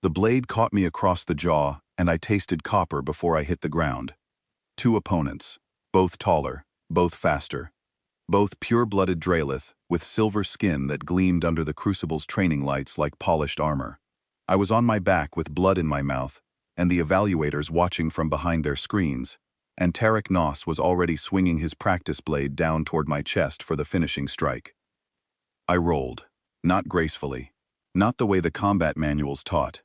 The blade caught me across the jaw, and I tasted copper before I hit the ground. Two opponents, both taller, both faster. Both pure-blooded Draelith, with silver skin that gleamed under the Crucible's training lights like polished armor. I was on my back with blood in my mouth, and the evaluators watching from behind their screens, and Tarek Nos was already swinging his practice blade down toward my chest for the finishing strike. I rolled, not gracefully, not the way the combat manuals taught.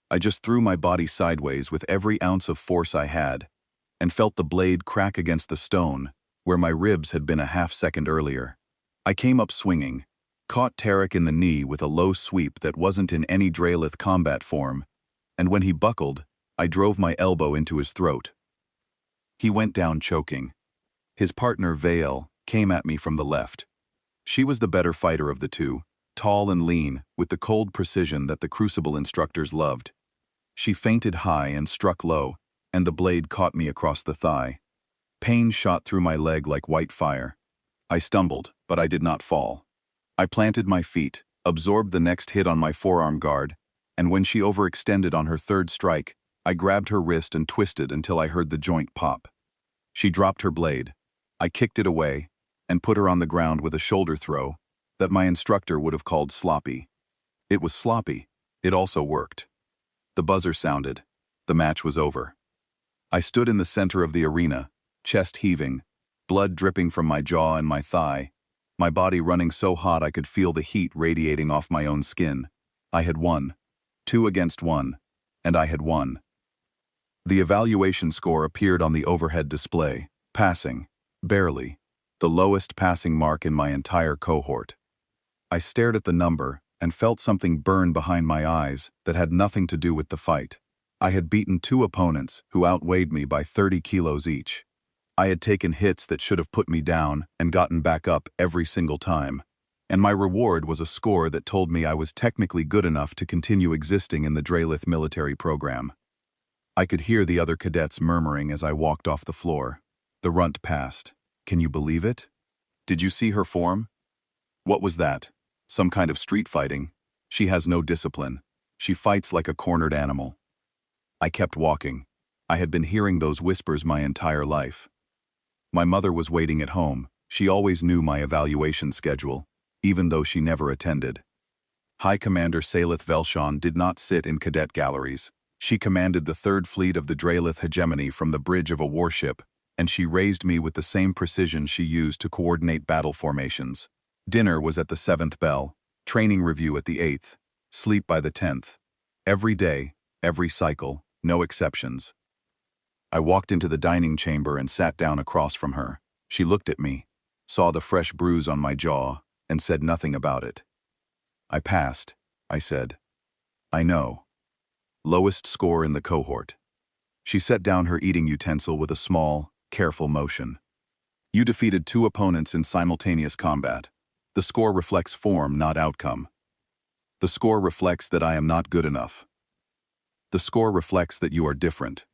I just threw my body sideways with every ounce of force I had, and felt the blade crack against the stone, where my ribs had been a half-second earlier. I came up swinging, caught Tarek in the knee with a low sweep that wasn't in any Draelith combat form, and when he buckled, I drove my elbow into his throat. He went down choking. His partner, Vale, came at me from the left. She was the better fighter of the two, tall and lean, with the cold precision that the Crucible instructors loved. She feinted high and struck low, and the blade caught me across the thigh. Pain shot through my leg like white fire. I stumbled, but I did not fall. I planted my feet, absorbed the next hit on my forearm guard, and when she overextended on her third strike, I grabbed her wrist and twisted until I heard the joint pop. She dropped her blade. I kicked it away, and put her on the ground with a shoulder throw that my instructor would have called sloppy. It was sloppy. It also worked. The buzzer sounded. The match was over. I stood in the center of the arena, chest heaving, blood dripping from my jaw and my thigh, my body running so hot I could feel the heat radiating off my own skin. I had won. 2 against 1. And I had won. The evaluation score appeared on the overhead display. Passing. Barely. The lowest passing mark in my entire cohort. I stared at the number and felt something burn behind my eyes that had nothing to do with the fight. I had beaten 2 opponents who outweighed me by 30 kilos each. I had taken hits that should have put me down and gotten back up every single time. And my reward was a score that told me I was technically good enough to continue existing in the Draelith military program. I could hear the other cadets murmuring as I walked off the floor. The runt passed. Can you believe it? Did you see her form? What was that? Some kind of street fighting. She has no discipline. She fights like a cornered animal. I kept walking. I had been hearing those whispers my entire life. My mother was waiting at home. She always knew my evaluation schedule, even though she never attended. High Commander Salith Velshon did not sit in cadet galleries. She commanded the 3rd Fleet of the Draelith hegemony from the bridge of a warship, and she raised me with the same precision she used to coordinate battle formations. Dinner was at the 7th bell, training review at the 8th, sleep by the 10th. Every day, every cycle, no exceptions. I walked into the dining chamber and sat down across from her. She looked at me, saw the fresh bruise on my jaw, and said nothing about it. I passed, I said. I know. Lowest score in the cohort. She set down her eating utensil with a small, careful motion. You defeated 2 opponents in simultaneous combat. The score reflects form, not outcome. The score reflects that I am not good enough. The score reflects that you are different.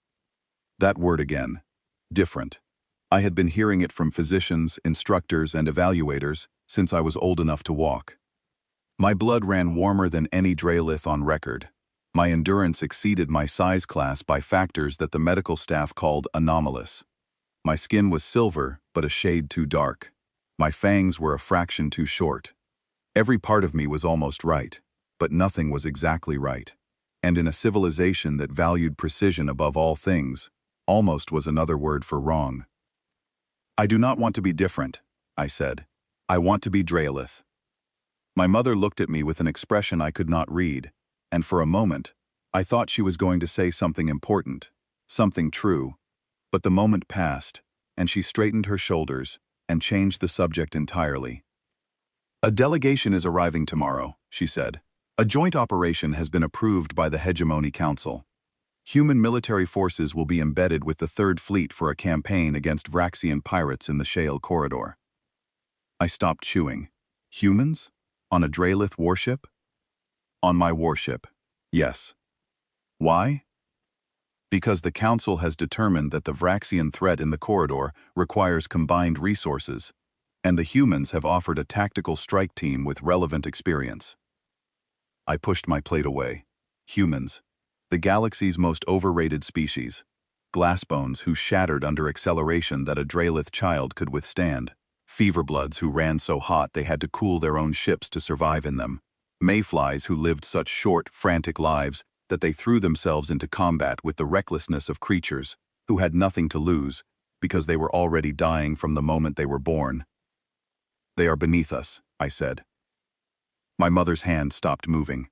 That word again. Different. I had been hearing it from physicians, instructors, and evaluators since I was old enough to walk. My blood ran warmer than any Draelith on record. My endurance exceeded my size class by factors that the medical staff called anomalous. My skin was silver, but a shade too dark. My fangs were a fraction too short. Every part of me was almost right, but nothing was exactly right. And in a civilization that valued precision above all things, almost was another word for wrong. I do not want to be different, I said. I want to be Draelith. My mother looked at me with an expression I could not read, and for a moment, I thought she was going to say something important, something true, but the moment passed, and she straightened her shoulders and changed the subject entirely. A delegation is arriving tomorrow, she said. A joint operation has been approved by the Hegemony Council. Human military forces will be embedded with the 3rd Fleet for a campaign against Vraxian pirates in the Shale Corridor. I stopped chewing. Humans? On a Draelith warship? On my warship. Yes. Why? Because the Council has determined that the Vraxian threat in the corridor requires combined resources, and the humans have offered a tactical strike team with relevant experience. I pushed my plate away. Humans, The galaxy's most overrated species. Glassbones who shattered under acceleration that a Draelith child could withstand. Feverbloods who ran so hot they had to cool their own ships to survive in them. Mayflies who lived such short, frantic lives that they threw themselves into combat with the recklessness of creatures who had nothing to lose because they were already dying from the moment they were born. They are beneath us, I said. My mother's hand stopped moving.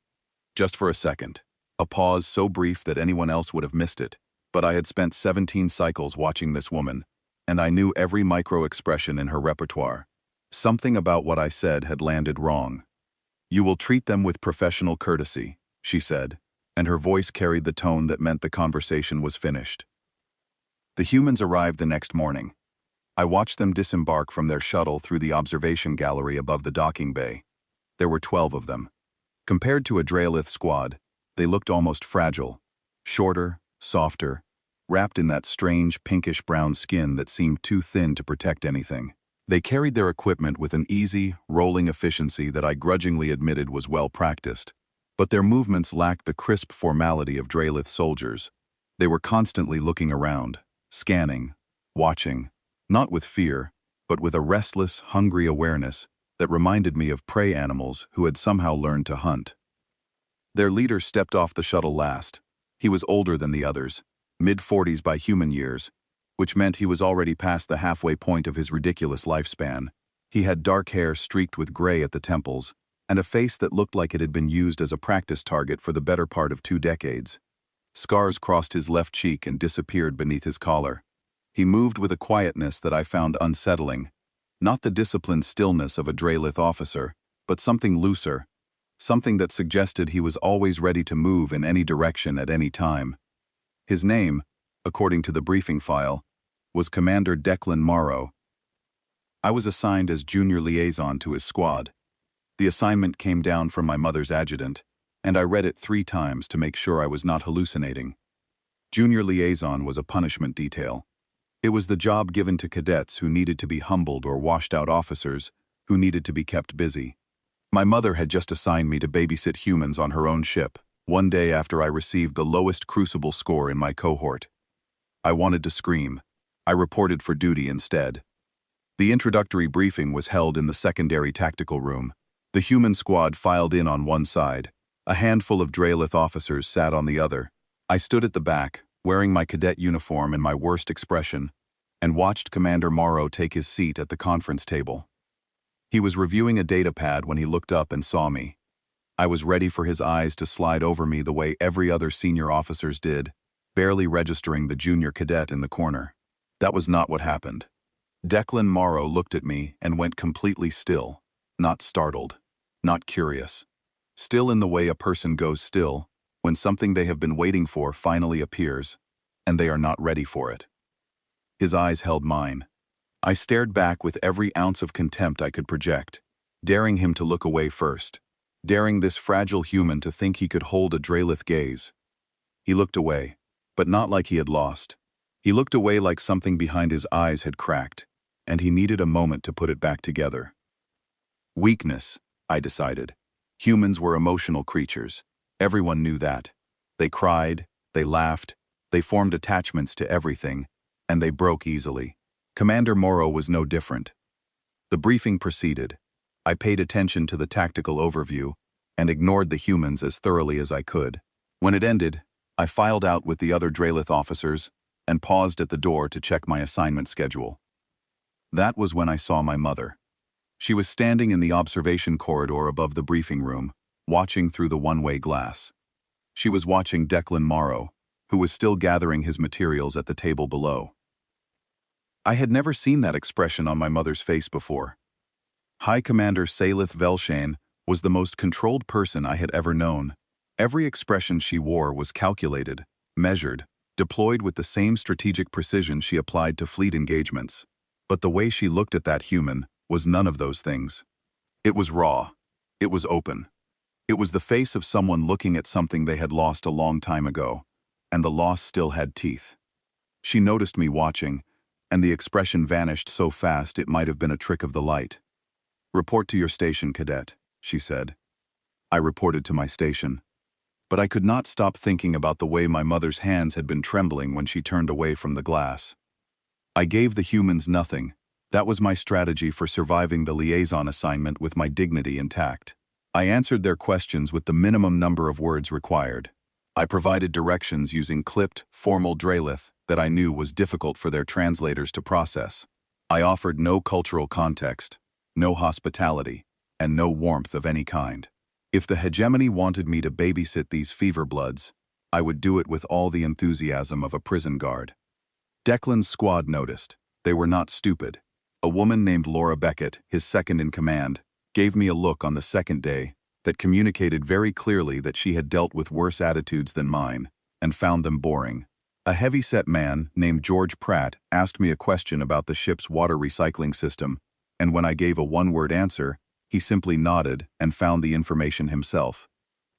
Just for a second. A pause so brief that anyone else would have missed it, but I had spent 17 cycles watching this woman, and I knew every micro-expression in her repertoire. Something about what I said had landed wrong. "You will treat them with professional courtesy," she said, and her voice carried the tone that meant the conversation was finished. The humans arrived the next morning. I watched them disembark from their shuttle through the observation gallery above the docking bay. There were 12 of them. Compared to a Draelith squad, they looked almost fragile, shorter, softer, wrapped in that strange pinkish-brown skin that seemed too thin to protect anything. They carried their equipment with an easy, rolling efficiency that I grudgingly admitted was well-practiced, but their movements lacked the crisp formality of Draelith soldiers. They were constantly looking around, scanning, watching, not with fear, but with a restless, hungry awareness that reminded me of prey animals who had somehow learned to hunt. Their leader stepped off the shuttle last. He was older than the others, mid-40s by human years, which meant he was already past the halfway point of his ridiculous lifespan. He had dark hair streaked with gray at the temples, and a face that looked like it had been used as a practice target for the better part of 2 decades. Scars crossed his left cheek and disappeared beneath his collar. He moved with a quietness that I found unsettling, not the disciplined stillness of a Draelith officer, but something looser, something that suggested he was always ready to move in any direction at any time. His name, according to the briefing file, was Commander Declan Morrow. I was assigned as junior liaison to his squad. The assignment came down from my mother's adjutant, and I read it 3 times to make sure I was not hallucinating. Junior liaison was a punishment detail. It was the job given to cadets who needed to be humbled or washed-out officers who needed to be kept busy. My mother had just assigned me to babysit humans on her own ship, one day after I received the lowest crucible score in my cohort. I wanted to scream. I reported for duty instead. The introductory briefing was held in the secondary tactical room. The human squad filed in on one side. A handful of Draelith officers sat on the other. I stood at the back, wearing my cadet uniform and my worst expression, and watched Commander Morrow take his seat at the conference table. He was reviewing a data pad when he looked up and saw me. I was ready for his eyes to slide over me the way every other senior officers did, barely registering the junior cadet in the corner. That was not what happened. Declan Morrow looked at me and went completely still, not startled, not curious. Still in the way a person goes still when something they have been waiting for finally appears, and they are not ready for it. His eyes held mine. I stared back with every ounce of contempt I could project, daring him to look away first, daring this fragile human to think he could hold a Draelith gaze. He looked away, but not like he had lost. He looked away like something behind his eyes had cracked, and he needed a moment to put it back together. Weakness, I decided. Humans were emotional creatures. Everyone knew that. They cried, they laughed, they formed attachments to everything, and they broke easily. Commander Morrow was no different. The briefing proceeded. I paid attention to the tactical overview and ignored the humans as thoroughly as I could. When it ended, I filed out with the other Draelith officers and paused at the door to check my assignment schedule. That was when I saw my mother. She was standing in the observation corridor above the briefing room, watching through the one-way glass. She was watching Declan Morrow, who was still gathering his materials at the table below. I had never seen that expression on my mother's face before. High Commander Salith Velshane was the most controlled person I had ever known. Every expression she wore was calculated, measured, deployed with the same strategic precision she applied to fleet engagements. But the way she looked at that human was none of those things. It was raw. It was open. It was the face of someone looking at something they had lost a long time ago, and the loss still had teeth. She noticed me watching, and the expression vanished so fast it might have been a trick of the light. "Report to your station, cadet," she said. I reported to my station. But I could not stop thinking about the way my mother's hands had been trembling when she turned away from the glass. I gave the humans nothing. That was my strategy for surviving the liaison assignment with my dignity intact. I answered their questions with the minimum number of words required. I provided directions using clipped, formal Drelith that I knew was difficult for their translators to process. I offered no cultural context, no hospitality, and no warmth of any kind. If the hegemony wanted me to babysit these feverbloods, I would do it with all the enthusiasm of a prison guard. Declan's squad noticed. They were not stupid. A woman named Laura Beckett, his second-in-command, gave me a look on the second day that communicated very clearly that she had dealt with worse attitudes than mine and found them boring. A heavy-set man named George Pratt asked me a question about the ship's water recycling system, and when I gave a one-word answer, he simply nodded and found the information himself.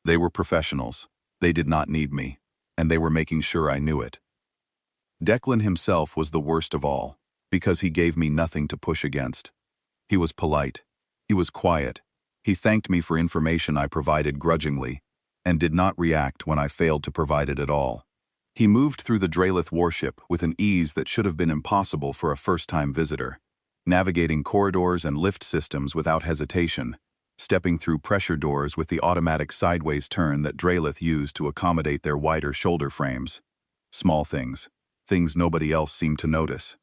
They were professionals. They did not need me, and they were making sure I knew it. Declan himself was the worst of all, because he gave me nothing to push against. He was polite. He was quiet. He thanked me for information I provided grudgingly, and did not react when I failed to provide it at all. He moved through the Drelith warship with an ease that should have been impossible for a first-time visitor, navigating corridors and lift systems without hesitation, stepping through pressure doors with the automatic sideways turn that Drelith used to accommodate their wider shoulder frames. Small things, things nobody else seemed to notice.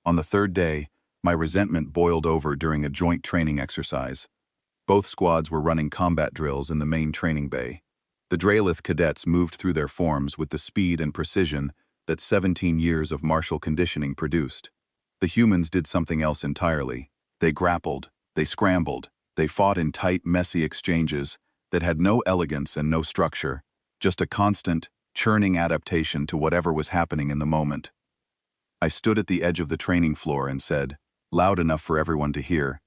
On the third day, my resentment boiled over during a joint training exercise. Both squads were running combat drills in the main training bay. The Drelith cadets moved through their forms with the speed and precision that 17 years of martial conditioning produced. The humans did something else entirely. They grappled, they scrambled, they fought in tight, messy exchanges that had no elegance and no structure, just a constant, churning adaptation to whatever was happening in the moment. I stood at the edge of the training floor and said, loud enough for everyone to hear,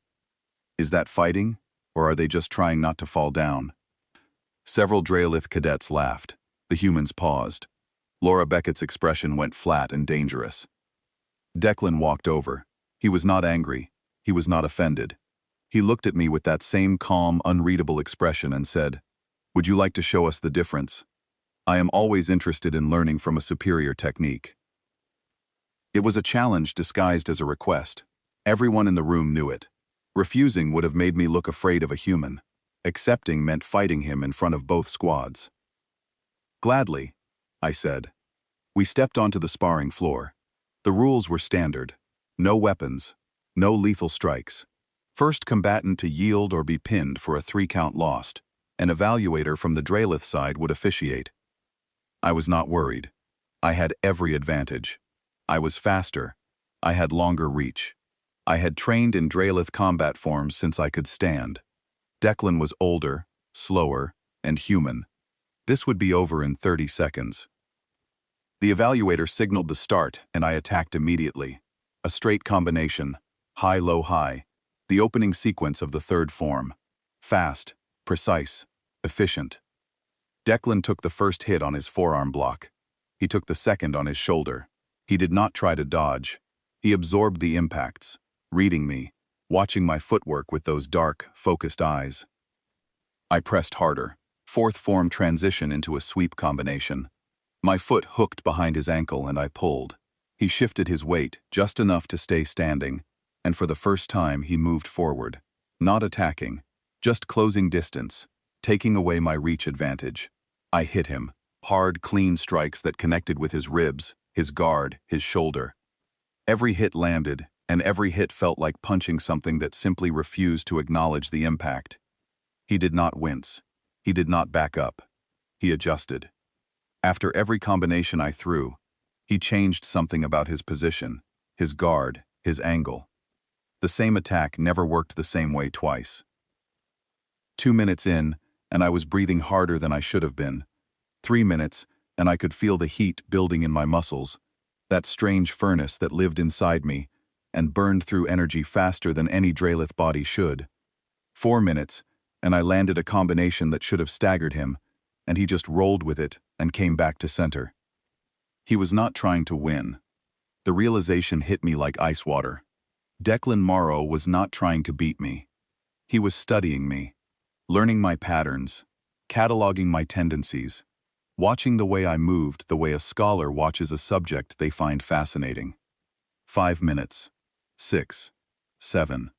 "Is that fighting, or are they just trying not to fall down?" Several Drelith cadets laughed. The humans paused. Laura Beckett's expression went flat and dangerous. Declan walked over. He was not angry. He was not offended. He looked at me with that same calm, unreadable expression and said, "Would you like to show us the difference? I am always interested in learning from a superior technique." It was a challenge disguised as a request. Everyone in the room knew it. Refusing would have made me look afraid of a human. Accepting meant fighting him in front of both squads. "Gladly," I said. We stepped onto the sparring floor. The rules were standard. No weapons. No lethal strikes. First combatant to yield or be pinned for a 3-count lost. An evaluator from the Drelith side would officiate. I was not worried. I had every advantage. I was faster. I had longer reach. I had trained in Drelith combat forms since I could stand. Declan was older, slower, and human. This would be over in 30 seconds. The evaluator signaled the start, and I attacked immediately. A straight combination, high-low-high, the opening sequence of the third form. Fast, precise, efficient. Declan took the first hit on his forearm block. He took the second on his shoulder. He did not try to dodge. He absorbed the impacts, reading me, watching my footwork with those dark, focused eyes. I pressed harder. Fourth form transition into a sweep combination. My foot hooked behind his ankle and I pulled. He shifted his weight just enough to stay standing, and for the first time he moved forward. Not attacking, just closing distance, taking away my reach advantage. I hit him. Hard, clean strikes that connected with his ribs, his guard, his shoulder. Every hit landed, and every hit felt like punching something that simply refused to acknowledge the impact. He did not wince. He did not back up. He adjusted. After every combination I threw, he changed something about his position, his guard, his angle. The same attack never worked the same way twice. 2 minutes in, and I was breathing harder than I should have been. 3 minutes, and I could feel the heat building in my muscles, that strange furnace that lived inside me and burned through energy faster than any Drelith body should. 4 minutes, and I landed a combination that should have staggered him, and he just rolled with it and came back to center. He was not trying to win. The realization hit me like ice water. Declan Morrow was not trying to beat me. He was studying me, learning my patterns, cataloging my tendencies, watching the way I moved the way a scholar watches a subject they find fascinating. 5 minutes. 6. 7.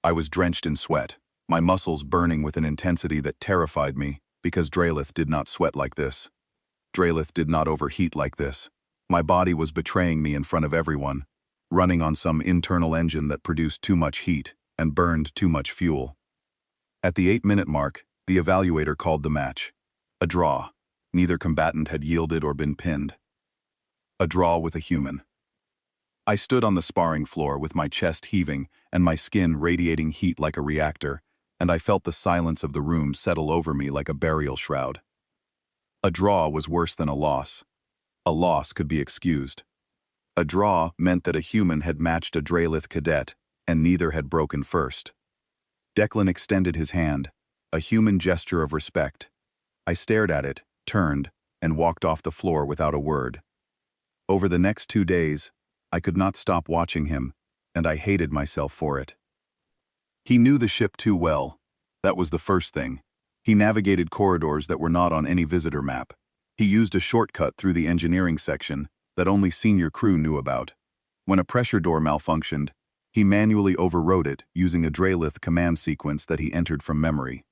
I was drenched in sweat, my muscles burning with an intensity that terrified me, because Drelith did not sweat like this. Drelith did not overheat like this. My body was betraying me in front of everyone, running on some internal engine that produced too much heat and burned too much fuel. At the 8-minute mark, the evaluator called the match. A draw. Neither combatant had yielded or been pinned. A draw with a human. I stood on the sparring floor with my chest heaving and my skin radiating heat like a reactor, and I felt the silence of the room settle over me like a burial shroud. A draw was worse than a loss. A loss could be excused. A draw meant that a human had matched a Drelith cadet, and neither had broken first. Declan extended his hand, a human gesture of respect. I stared at it, turned, and walked off the floor without a word. Over the next 2 days, I could not stop watching him, and I hated myself for it. He knew the ship too well. That was the first thing. He navigated corridors that were not on any visitor map. He used a shortcut through the engineering section that only senior crew knew about. When a pressure door malfunctioned, he manually overrode it using a Drelith command sequence that he entered from memory.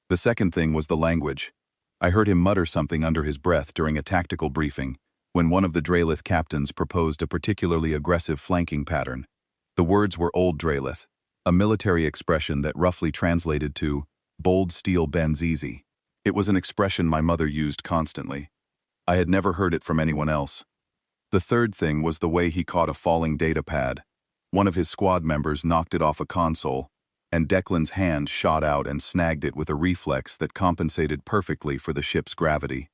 The second thing was the language. I heard him mutter something under his breath during a tactical briefing, when one of the Drelith captains proposed a particularly aggressive flanking pattern. The words were Old Drelith, a military expression that roughly translated to, "Bold steel bends easy." It was an expression my mother used constantly. I had never heard it from anyone else. The third thing was the way he caught a falling data pad. One of his squad members knocked it off a console, and Declan's hand shot out and snagged it with a reflex that compensated perfectly for the ship's gravity.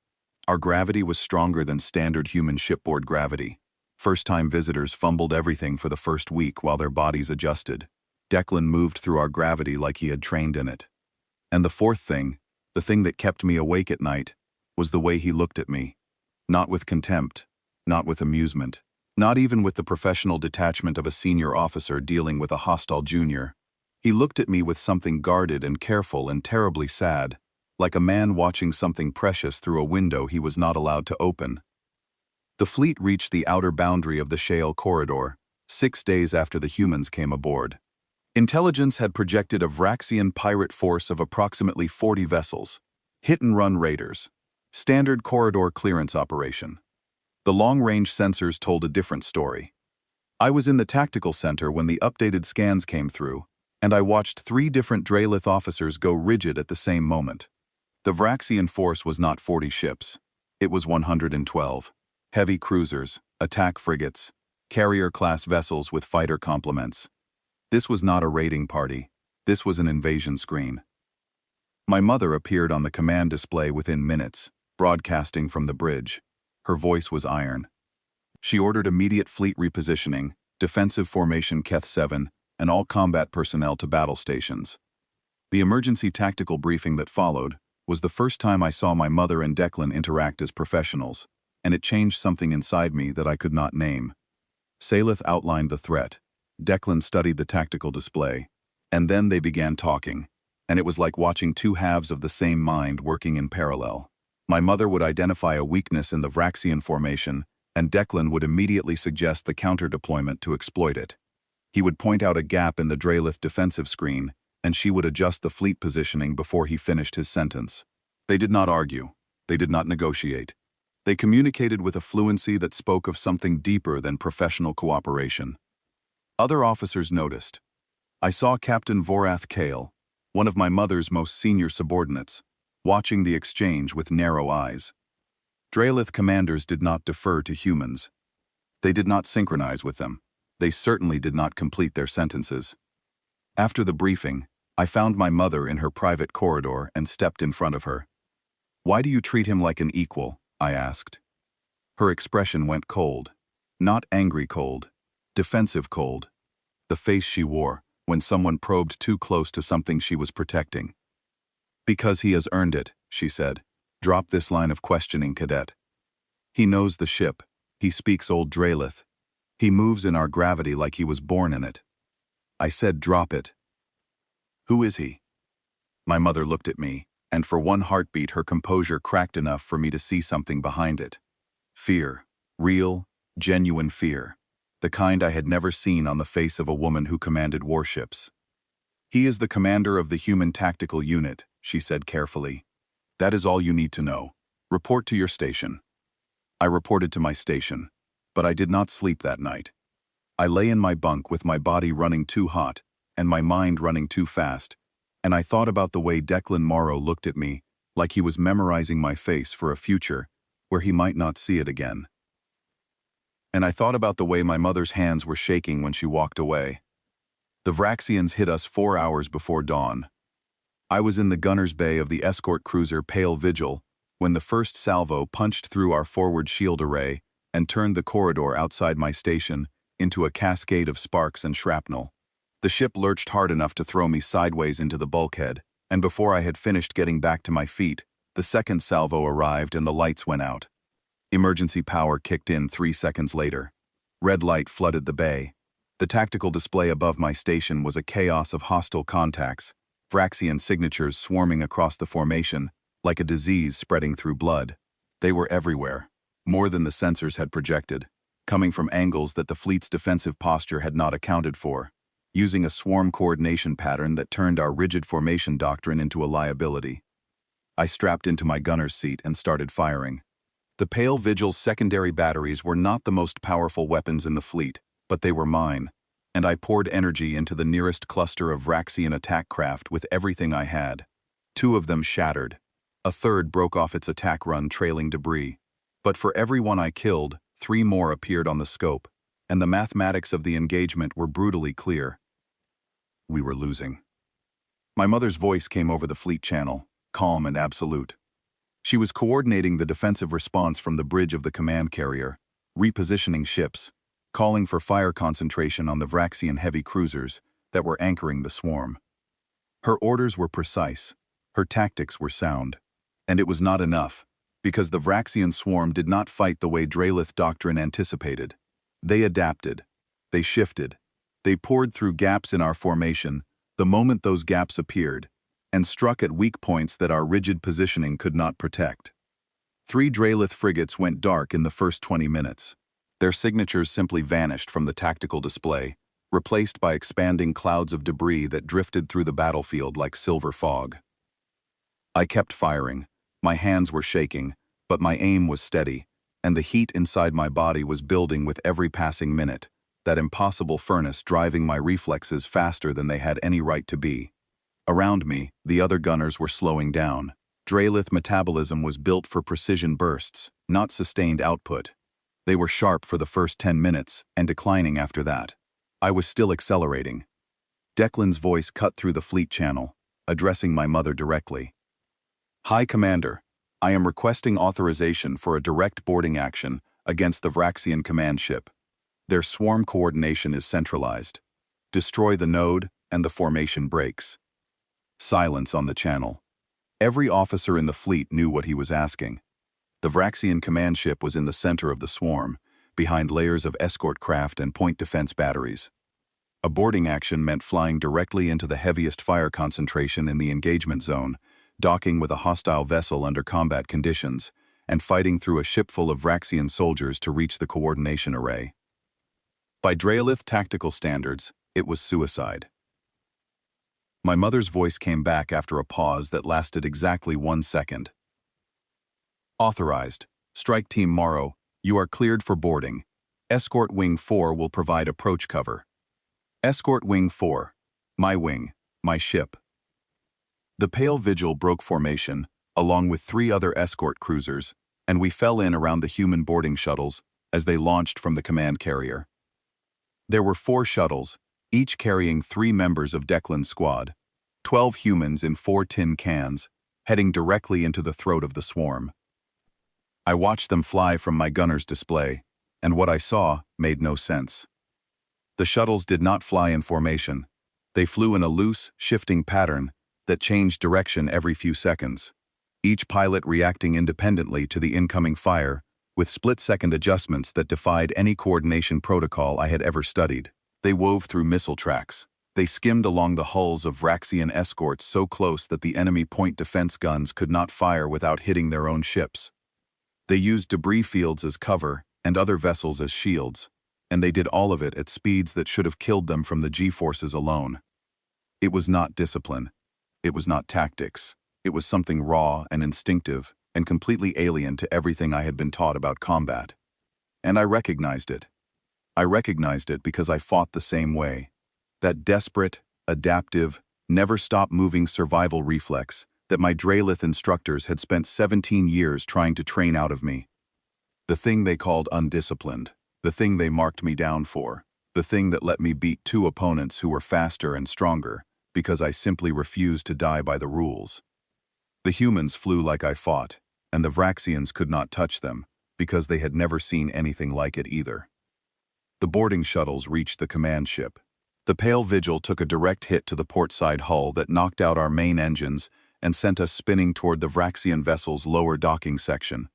Our gravity was stronger than standard human shipboard gravity. First-time visitors fumbled everything for the first week while their bodies adjusted. Declan moved through our gravity like he had trained in it. And the fourth thing, the thing that kept me awake at night, was the way he looked at me. Not with contempt, not with amusement, not even with the professional detachment of a senior officer dealing with a hostile junior. He looked at me with something guarded and careful and terribly sad, like a man watching something precious through a window he was not allowed to open. The fleet reached the outer boundary of the Shale corridor, 6 days after the humans came aboard. Intelligence had projected a Vraxian pirate force of approximately 40 vessels, hit-and-run raiders, standard corridor clearance operation. The long-range sensors told a different story. I was in the tactical center when the updated scans came through, and I watched 3 different Drelith officers go rigid at the same moment. The Vraxian force was not 40 ships. It was 112. Heavy cruisers, attack frigates, carrier-class vessels with fighter complements. This was not a raiding party. This was an invasion screen. My mother appeared on the command display within minutes, broadcasting from the bridge. Her voice was iron. She ordered immediate fleet repositioning, defensive formation Keth 7, and all combat personnel to battle stations. The emergency tactical briefing that followed was the first time I saw my mother and Declan interact as professionals, and it changed something inside me that I could not name. Salith outlined the threat. Declan studied the tactical display, and then they began talking, and it was like watching 2 halves of the same mind working in parallel. My mother would identify a weakness in the Vraxian formation, and Declan would immediately suggest the counter-deployment to exploit it. He would point out a gap in the Drelith defensive screen, and she would adjust the fleet positioning before he finished his sentence. They did not argue. They did not negotiate. They communicated with a fluency that spoke of something deeper than professional cooperation. Other officers noticed. I saw Captain Vorath Kale, one of my mother's most senior subordinates, watching the exchange with narrow eyes. Drelith commanders did not defer to humans. They did not synchronize with them. They certainly did not complete their sentences. After the briefing, I found my mother in her private corridor and stepped in front of her. "Why do you treat him like an equal?" I asked. Her expression went cold. Not angry cold. Defensive cold. The face she wore when someone probed too close to something she was protecting. "Because he has earned it," she said. "Drop this line of questioning, cadet. He knows the ship. He speaks Old Drelith. He moves in our gravity like he was born in it." I said, "Drop it." "Who is he?" My mother looked at me, and for one heartbeat her composure cracked enough for me to see something behind it. Fear. Real, genuine fear. The kind I had never seen on the face of a woman who commanded warships. "He is the commander of the human tactical unit," she said carefully. "That is all you need to know. Report to your station." I reported to my station, but I did not sleep that night. I lay in my bunk with my body running too hot and my mind running too fast, and I thought about the way Declan Morrow looked at me, like he was memorizing my face for a future where he might not see it again. And I thought about the way my mother's hands were shaking when she walked away. The Vraxians hit us 4 hours before dawn. I was in the gunner's bay of the escort cruiser Pale Vigil when the first salvo punched through our forward shield array and turned the corridor outside my station into a cascade of sparks and shrapnel. The ship lurched hard enough to throw me sideways into the bulkhead, and before I had finished getting back to my feet, the second salvo arrived and the lights went out. Emergency power kicked in 3 seconds later. Red light flooded the bay. The tactical display above my station was a chaos of hostile contacts, Vraxian signatures swarming across the formation, like a disease spreading through blood. They were everywhere, more than the sensors had projected, coming from angles that the fleet's defensive posture had not accounted for, using a swarm coordination pattern that turned our rigid formation doctrine into a liability. I strapped into my gunner's seat and started firing. The Pale Vigil's secondary batteries were not the most powerful weapons in the fleet, but they were mine, and I poured energy into the nearest cluster of Vraxian attack craft with everything I had. 2 of them shattered. A third broke off its attack run trailing debris. But for every one I killed, 3 more appeared on the scope, and the mathematics of the engagement were brutally clear. We were losing. My mother's voice came over the fleet channel, calm and absolute. She was coordinating the defensive response from the bridge of the command carrier, repositioning ships, calling for fire concentration on the Vraxian heavy cruisers that were anchoring the swarm. Her orders were precise, her tactics were sound, and it was not enough, because the Vraxian swarm did not fight the way Drelith doctrine anticipated. They adapted, they shifted, they poured through gaps in our formation the moment those gaps appeared, and struck at weak points that our rigid positioning could not protect. 3 Drelith frigates went dark in the first 20 minutes. Their signatures simply vanished from the tactical display, replaced by expanding clouds of debris that drifted through the battlefield like silver fog. I kept firing. My hands were shaking, but my aim was steady, and the heat inside my body was building with every passing minute, that impossible furnace driving my reflexes faster than they had any right to be. Around me, the other gunners were slowing down. Drelith metabolism was built for precision bursts, not sustained output. They were sharp for the first 10 minutes and declining after that. I was still accelerating. Declan's voice cut through the fleet channel, addressing my mother directly. "High Commander, I am requesting authorization for a direct boarding action against the Vraxian command ship. Their swarm coordination is centralized. Destroy the node, and the formation breaks." Silence on the channel. Every officer in the fleet knew what he was asking. The Vraxian command ship was in the center of the swarm, behind layers of escort craft and point defense batteries. A boarding action meant flying directly into the heaviest fire concentration in the engagement zone, docking with a hostile vessel under combat conditions, and fighting through a ship full of Vraxian soldiers to reach the coordination array. By Drelith tactical standards, it was suicide. My mother's voice came back after a pause that lasted exactly 1 second. "Authorized. Strike Team Morrow, you are cleared for boarding. Escort Wing 4 will provide approach cover." Escort Wing 4. My wing, my ship. The Pale Vigil broke formation, along with 3 other escort cruisers, and we fell in around the human boarding shuttles as they launched from the command carrier. There were 4 shuttles, each carrying 3 members of Declan's squad, 12 humans in 4 tin cans, heading directly into the throat of the swarm. I watched them fly from my gunner's display, and what I saw made no sense. The shuttles did not fly in formation. They flew in a loose, shifting pattern that changed direction every few seconds, each pilot reacting independently to the incoming fire with split-second adjustments that defied any coordination protocol I had ever studied. They wove through missile tracks, They skimmed along the hulls of Vraxian escorts so close that the enemy point defense guns could not fire without hitting their own ships. They used debris fields as cover and other vessels as shields, and they did all of it at speeds that should have killed them from the G-forces alone. It was not discipline. It was not tactics. It was something raw and instinctive and completely alien to everything I had been taught about combat. And I recognized it. I recognized it because I fought the same way. That desperate, adaptive, never-stop-moving survival reflex that my Drelith instructors had spent 17 years trying to train out of me. The thing they called undisciplined, the thing they marked me down for, the thing that let me beat two opponents who were faster and stronger because I simply refused to die by the rules. The humans flew like I fought, and the Vraxians could not touch them because they had never seen anything like it either. The boarding shuttles reached the command ship. The Pale Vigil took a direct hit to the portside hull that knocked out our main engines and sent us spinning toward the Vraxian vessel's lower docking section.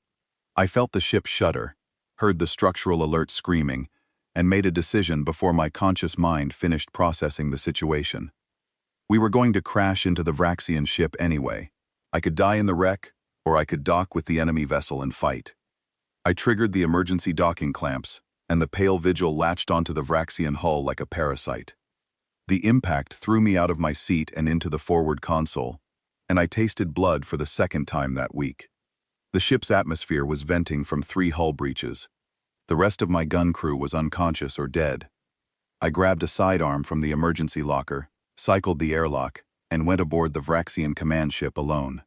I felt the ship shudder, heard the structural alert screaming, and made a decision before my conscious mind finished processing the situation. We were going to crash into the Vraxian ship anyway. I could die in the wreck, or I could dock with the enemy vessel and fight. I triggered the emergency docking clamps, and the Pale Vigil latched onto the Vraxian hull like a parasite. The impact threw me out of my seat and into the forward console, and I tasted blood for the second time that week. The ship's atmosphere was venting from 3 hull breaches. The rest of my gun crew was unconscious or dead. I grabbed a sidearm from the emergency locker, cycled the airlock, and went aboard the Vraxian command ship alone.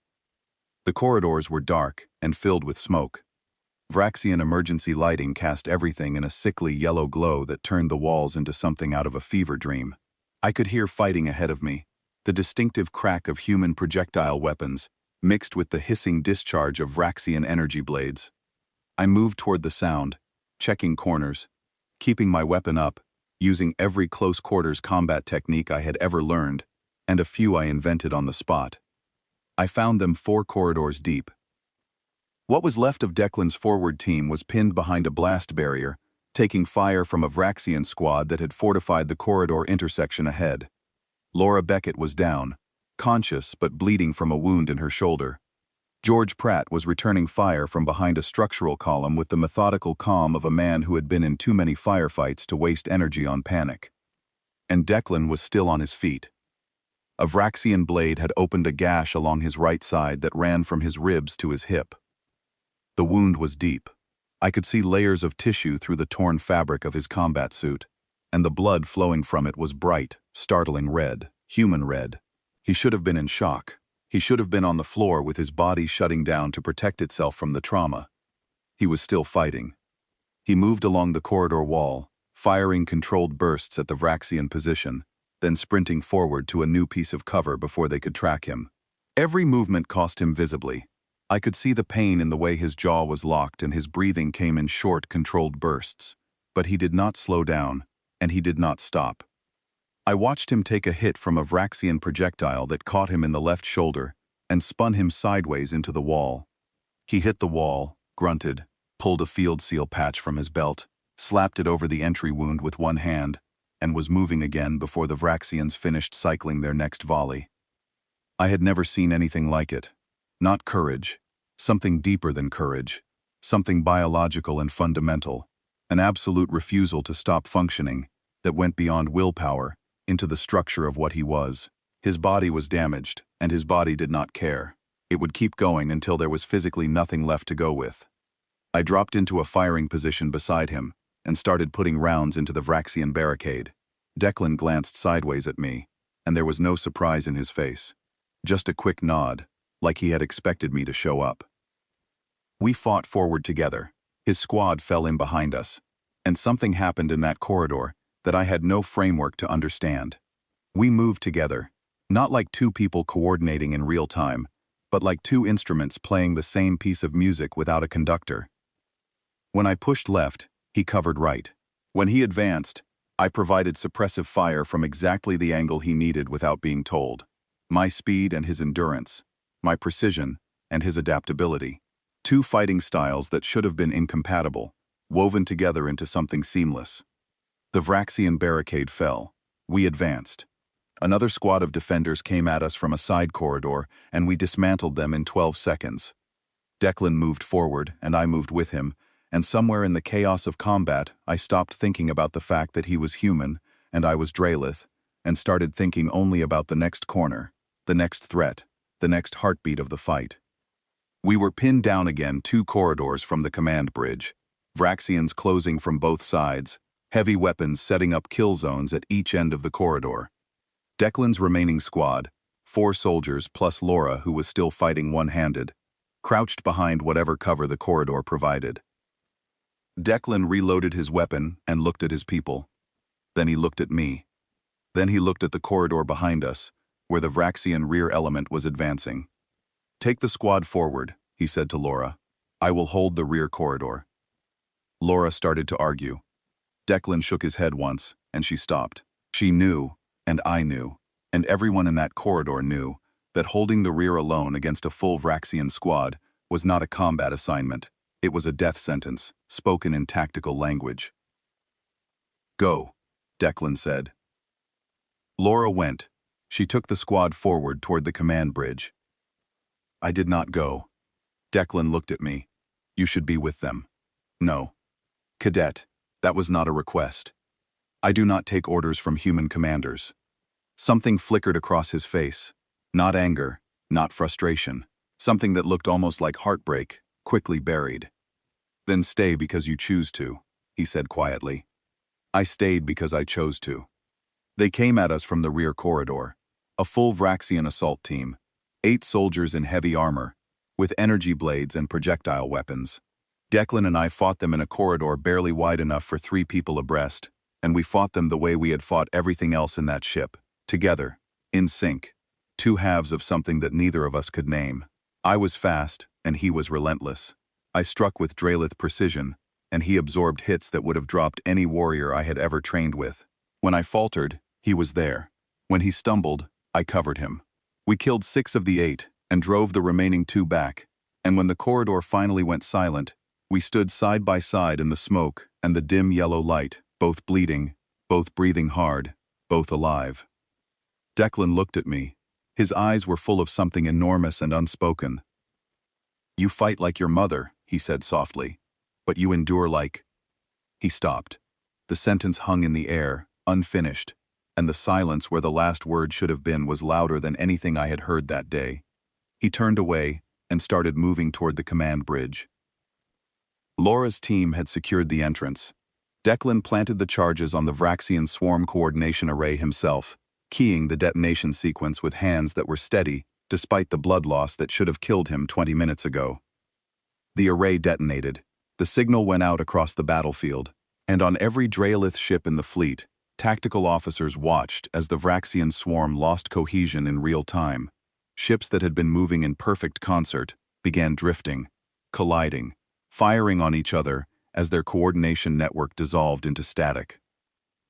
The corridors were dark and filled with smoke. Vraxian emergency lighting cast everything in a sickly yellow glow that turned the walls into something out of a fever dream. I could hear fighting ahead of me, the distinctive crack of human projectile weapons, mixed with the hissing discharge of Vraxian energy blades. I moved toward the sound, checking corners, keeping my weapon up, using every close-quarters combat technique I had ever learned, and a few I invented on the spot. I found them 4 corridors deep. What was left of Declan's forward team was pinned behind a blast barrier, taking fire from a Vraxian squad that had fortified the corridor intersection ahead. Laura Beckett was down, conscious but bleeding from a wound in her shoulder. George Pratt was returning fire from behind a structural column with the methodical calm of a man who had been in too many firefights to waste energy on panic. And Declan was still on his feet. A Vraxian blade had opened a gash along his right side that ran from his ribs to his hip. The wound was deep. I could see layers of tissue through the torn fabric of his combat suit, and the blood flowing from it was bright, startling red, human red. He should have been in shock. He should have been on the floor with his body shutting down to protect itself from the trauma. He was still fighting. He moved along the corridor wall, firing controlled bursts at the Vraxian position, then sprinting forward to a new piece of cover before they could track him. Every movement cost him visibly. I could see the pain in the way his jaw was locked and his breathing came in short, controlled bursts. But he did not slow down, and he did not stop. I watched him take a hit from a Vraxian projectile that caught him in the left shoulder and spun him sideways into the wall. He hit the wall, grunted, pulled a field seal patch from his belt, slapped it over the entry wound with one hand, and was moving again before the Vraxians finished cycling their next volley. I had never seen anything like it. Not courage, something deeper than courage, something biological and fundamental, an absolute refusal to stop functioning that went beyond willpower into the structure of what he was. His body was damaged, and his body did not care. It would keep going until there was physically nothing left to go with. I dropped into a firing position beside him and started putting rounds into the Vraxian barricade. Declan glanced sideways at me, and there was no surprise in his face. Just a quick nod, like he had expected me to show up. We fought forward together. His squad fell in behind us, and something happened in that corridor that I had no framework to understand. We moved together, not like 2 people coordinating in real time, but like 2 instruments playing the same piece of music without a conductor. When I pushed left, he covered right. When he advanced, I provided suppressive fire from exactly the angle he needed without being told. My speed and his endurance, my precision and his adaptability. 2 fighting styles that should have been incompatible, woven together into something seamless. The Vraxian barricade fell. We advanced. Another squad of defenders came at us from a side corridor, and we dismantled them in 12 seconds. Declan moved forward, and I moved with him, and somewhere in the chaos of combat, I stopped thinking about the fact that he was human, and I was Draelith, and started thinking only about the next corner, the next threat, the next heartbeat of the fight. We were pinned down again 2 corridors from the command bridge, Vraxians closing from both sides, heavy weapons setting up kill zones at each end of the corridor. Declan's remaining squad, 4 soldiers plus Laura, who was still fighting one-handed, crouched behind whatever cover the corridor provided. Declan reloaded his weapon and looked at his people. Then he looked at me. Then he looked at the corridor behind us, where the Vraxian rear element was advancing. "Take the squad forward," he said to Laura. "I will hold the rear corridor." Laura started to argue. Declan shook his head once, and she stopped. She knew, and I knew, and everyone in that corridor knew, that holding the rear alone against a full Vraxian squad was not a combat assignment. It was a death sentence, spoken in tactical language. "Go," Declan said. Laura went. She took the squad forward toward the command bridge. I did not go. Declan looked at me. "You should be with them." "No. Cadet, that was not a request. I do not take orders from human commanders." Something flickered across his face. Not anger, not frustration. Something that looked almost like heartbreak, quickly buried. "Then stay because you choose to," he said quietly. I stayed because I chose to. They came at us from the rear corridor. A full Vraxian assault team. 8 soldiers in heavy armor, with energy blades and projectile weapons. Declan and I fought them in a corridor barely wide enough for 3 people abreast, and we fought them the way we had fought everything else in that ship, together, in sync, 2 halves of something that neither of us could name. I was fast, and he was relentless. I struck with Draelith precision, and he absorbed hits that would have dropped any warrior I had ever trained with. When I faltered, he was there. When he stumbled, I covered him. We killed 6 of the 8, and drove the remaining 2 back, and when the corridor finally went silent, we stood side by side in the smoke and the dim yellow light, both bleeding, both breathing hard, both alive. Declan looked at me. His eyes were full of something enormous and unspoken. "You fight like your mother," he said softly, "but you endure like—" He stopped. The sentence hung in the air, unfinished, and the silence where the last word should have been was louder than anything I had heard that day. He turned away and started moving toward the command bridge. Laura's team had secured the entrance. Declan planted the charges on the Vraxian swarm coordination array himself, keying the detonation sequence with hands that were steady, despite the blood loss that should have killed him 20 minutes ago. The array detonated. The signal went out across the battlefield, and on every Draelith ship in the fleet, tactical officers watched as the Vraxian swarm lost cohesion in real time. Ships that had been moving in perfect concert began drifting, colliding, firing on each other as their coordination network dissolved into static.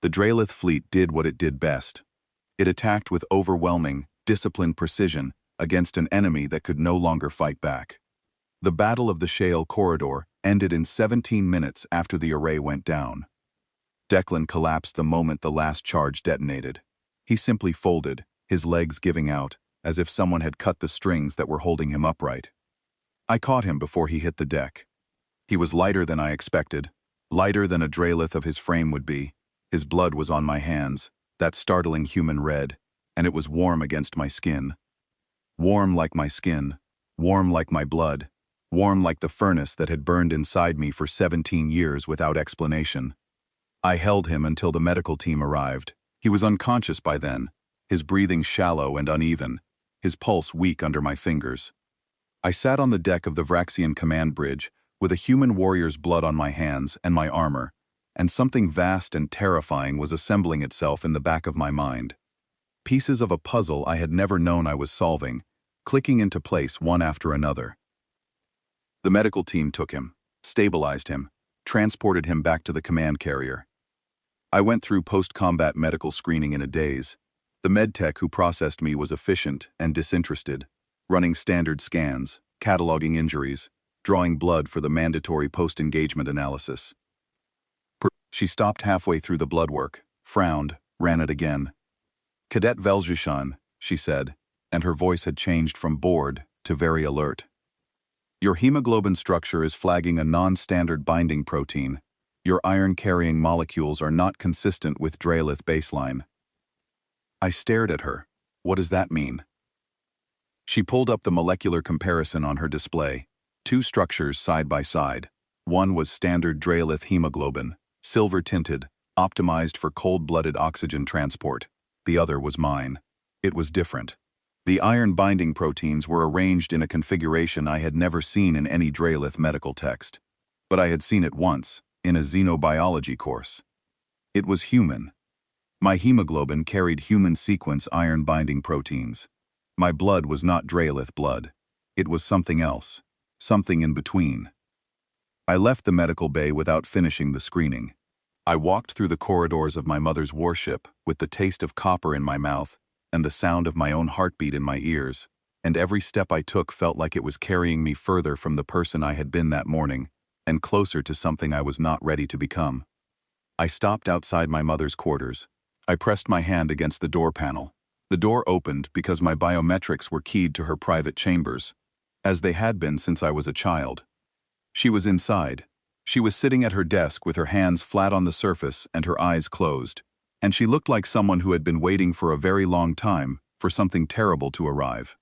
The Draelith fleet did what it did best. It attacked with overwhelming, disciplined precision against an enemy that could no longer fight back. The Battle of the Shale Corridor ended in 17 minutes after the array went down. Declan collapsed the moment the last charge detonated. He simply folded, his legs giving out, as if someone had cut the strings that were holding him upright. I caught him before he hit the deck. He was lighter than I expected, lighter than a Draelith of his frame would be. His blood was on my hands, that startling human red, and it was warm against my skin. Warm like my skin, warm like my blood, warm like the furnace that had burned inside me for 17 years without explanation. I held him until the medical team arrived. He was unconscious by then, his breathing shallow and uneven, his pulse weak under my fingers. I sat on the deck of the Vraxian command bridge, with a human warrior's blood on my hands and my armor, and something vast and terrifying was assembling itself in the back of my mind. Pieces of a puzzle I had never known I was solving, clicking into place one after another. The medical team took him, stabilized him, transported him back to the command carrier. I went through post-combat medical screening in a daze. The medtech who processed me was efficient and disinterested, running standard scans, cataloging injuries, drawing blood for the mandatory post-engagement analysis. She stopped halfway through the blood work, frowned, ran it again. Cadet Veljushan, she said, and her voice had changed from bored to very alert. Your hemoglobin structure is flagging a non-standard binding protein. Your iron-carrying molecules are not consistent with Drelith baseline. I stared at her. What does that mean? She pulled up the molecular comparison on her display. Two structures side by side. One was standard Drelith hemoglobin, silver-tinted, optimized for cold-blooded oxygen transport. The other was mine. It was different. The iron-binding proteins were arranged in a configuration I had never seen in any Drelith medical text. But I had seen it once, in a xenobiology course. It was human. My hemoglobin carried human sequence iron-binding proteins. My blood was not Drelith blood. It was something else. Something in between. I left the medical bay without finishing the screening. I walked through the corridors of my mother's warship with the taste of copper in my mouth and the sound of my own heartbeat in my ears, and every step I took felt like it was carrying me further from the person I had been that morning and closer to something I was not ready to become. I stopped outside my mother's quarters. I pressed my hand against the door panel. The door opened because my biometrics were keyed to her private chambers, as they had been since I was a child. She was inside. She was sitting at her desk with her hands flat on the surface and her eyes closed, and she looked like someone who had been waiting for a very long time for something terrible to arrive.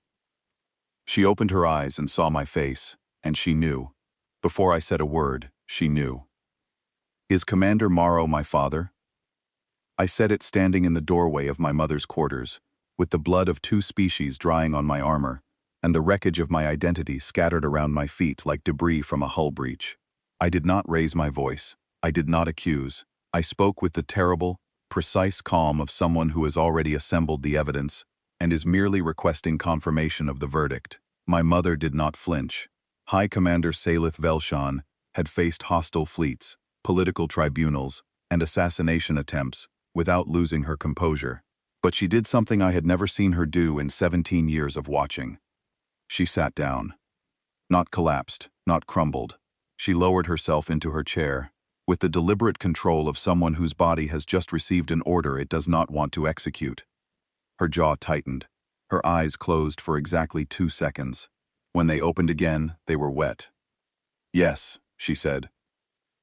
She opened her eyes and saw my face, and she knew. Before I said a word, she knew. Is Commander Morrow my father? I said it standing in the doorway of my mother's quarters, with the blood of two species drying on my armor, and the wreckage of my identity scattered around my feet like debris from a hull breach. I did not raise my voice. I did not accuse. I spoke with the terrible, precise calm of someone who has already assembled the evidence and is merely requesting confirmation of the verdict. My mother did not flinch. High Commander Salith Velshan had faced hostile fleets, political tribunals, and assassination attempts without losing her composure. But she did something I had never seen her do in 17 years of watching. She sat down. Not collapsed, not crumbled. She lowered herself into her chair, with the deliberate control of someone whose body has just received an order it does not want to execute. Her jaw tightened. Her eyes closed for exactly 2 seconds. When they opened again, they were wet. Yes, she said.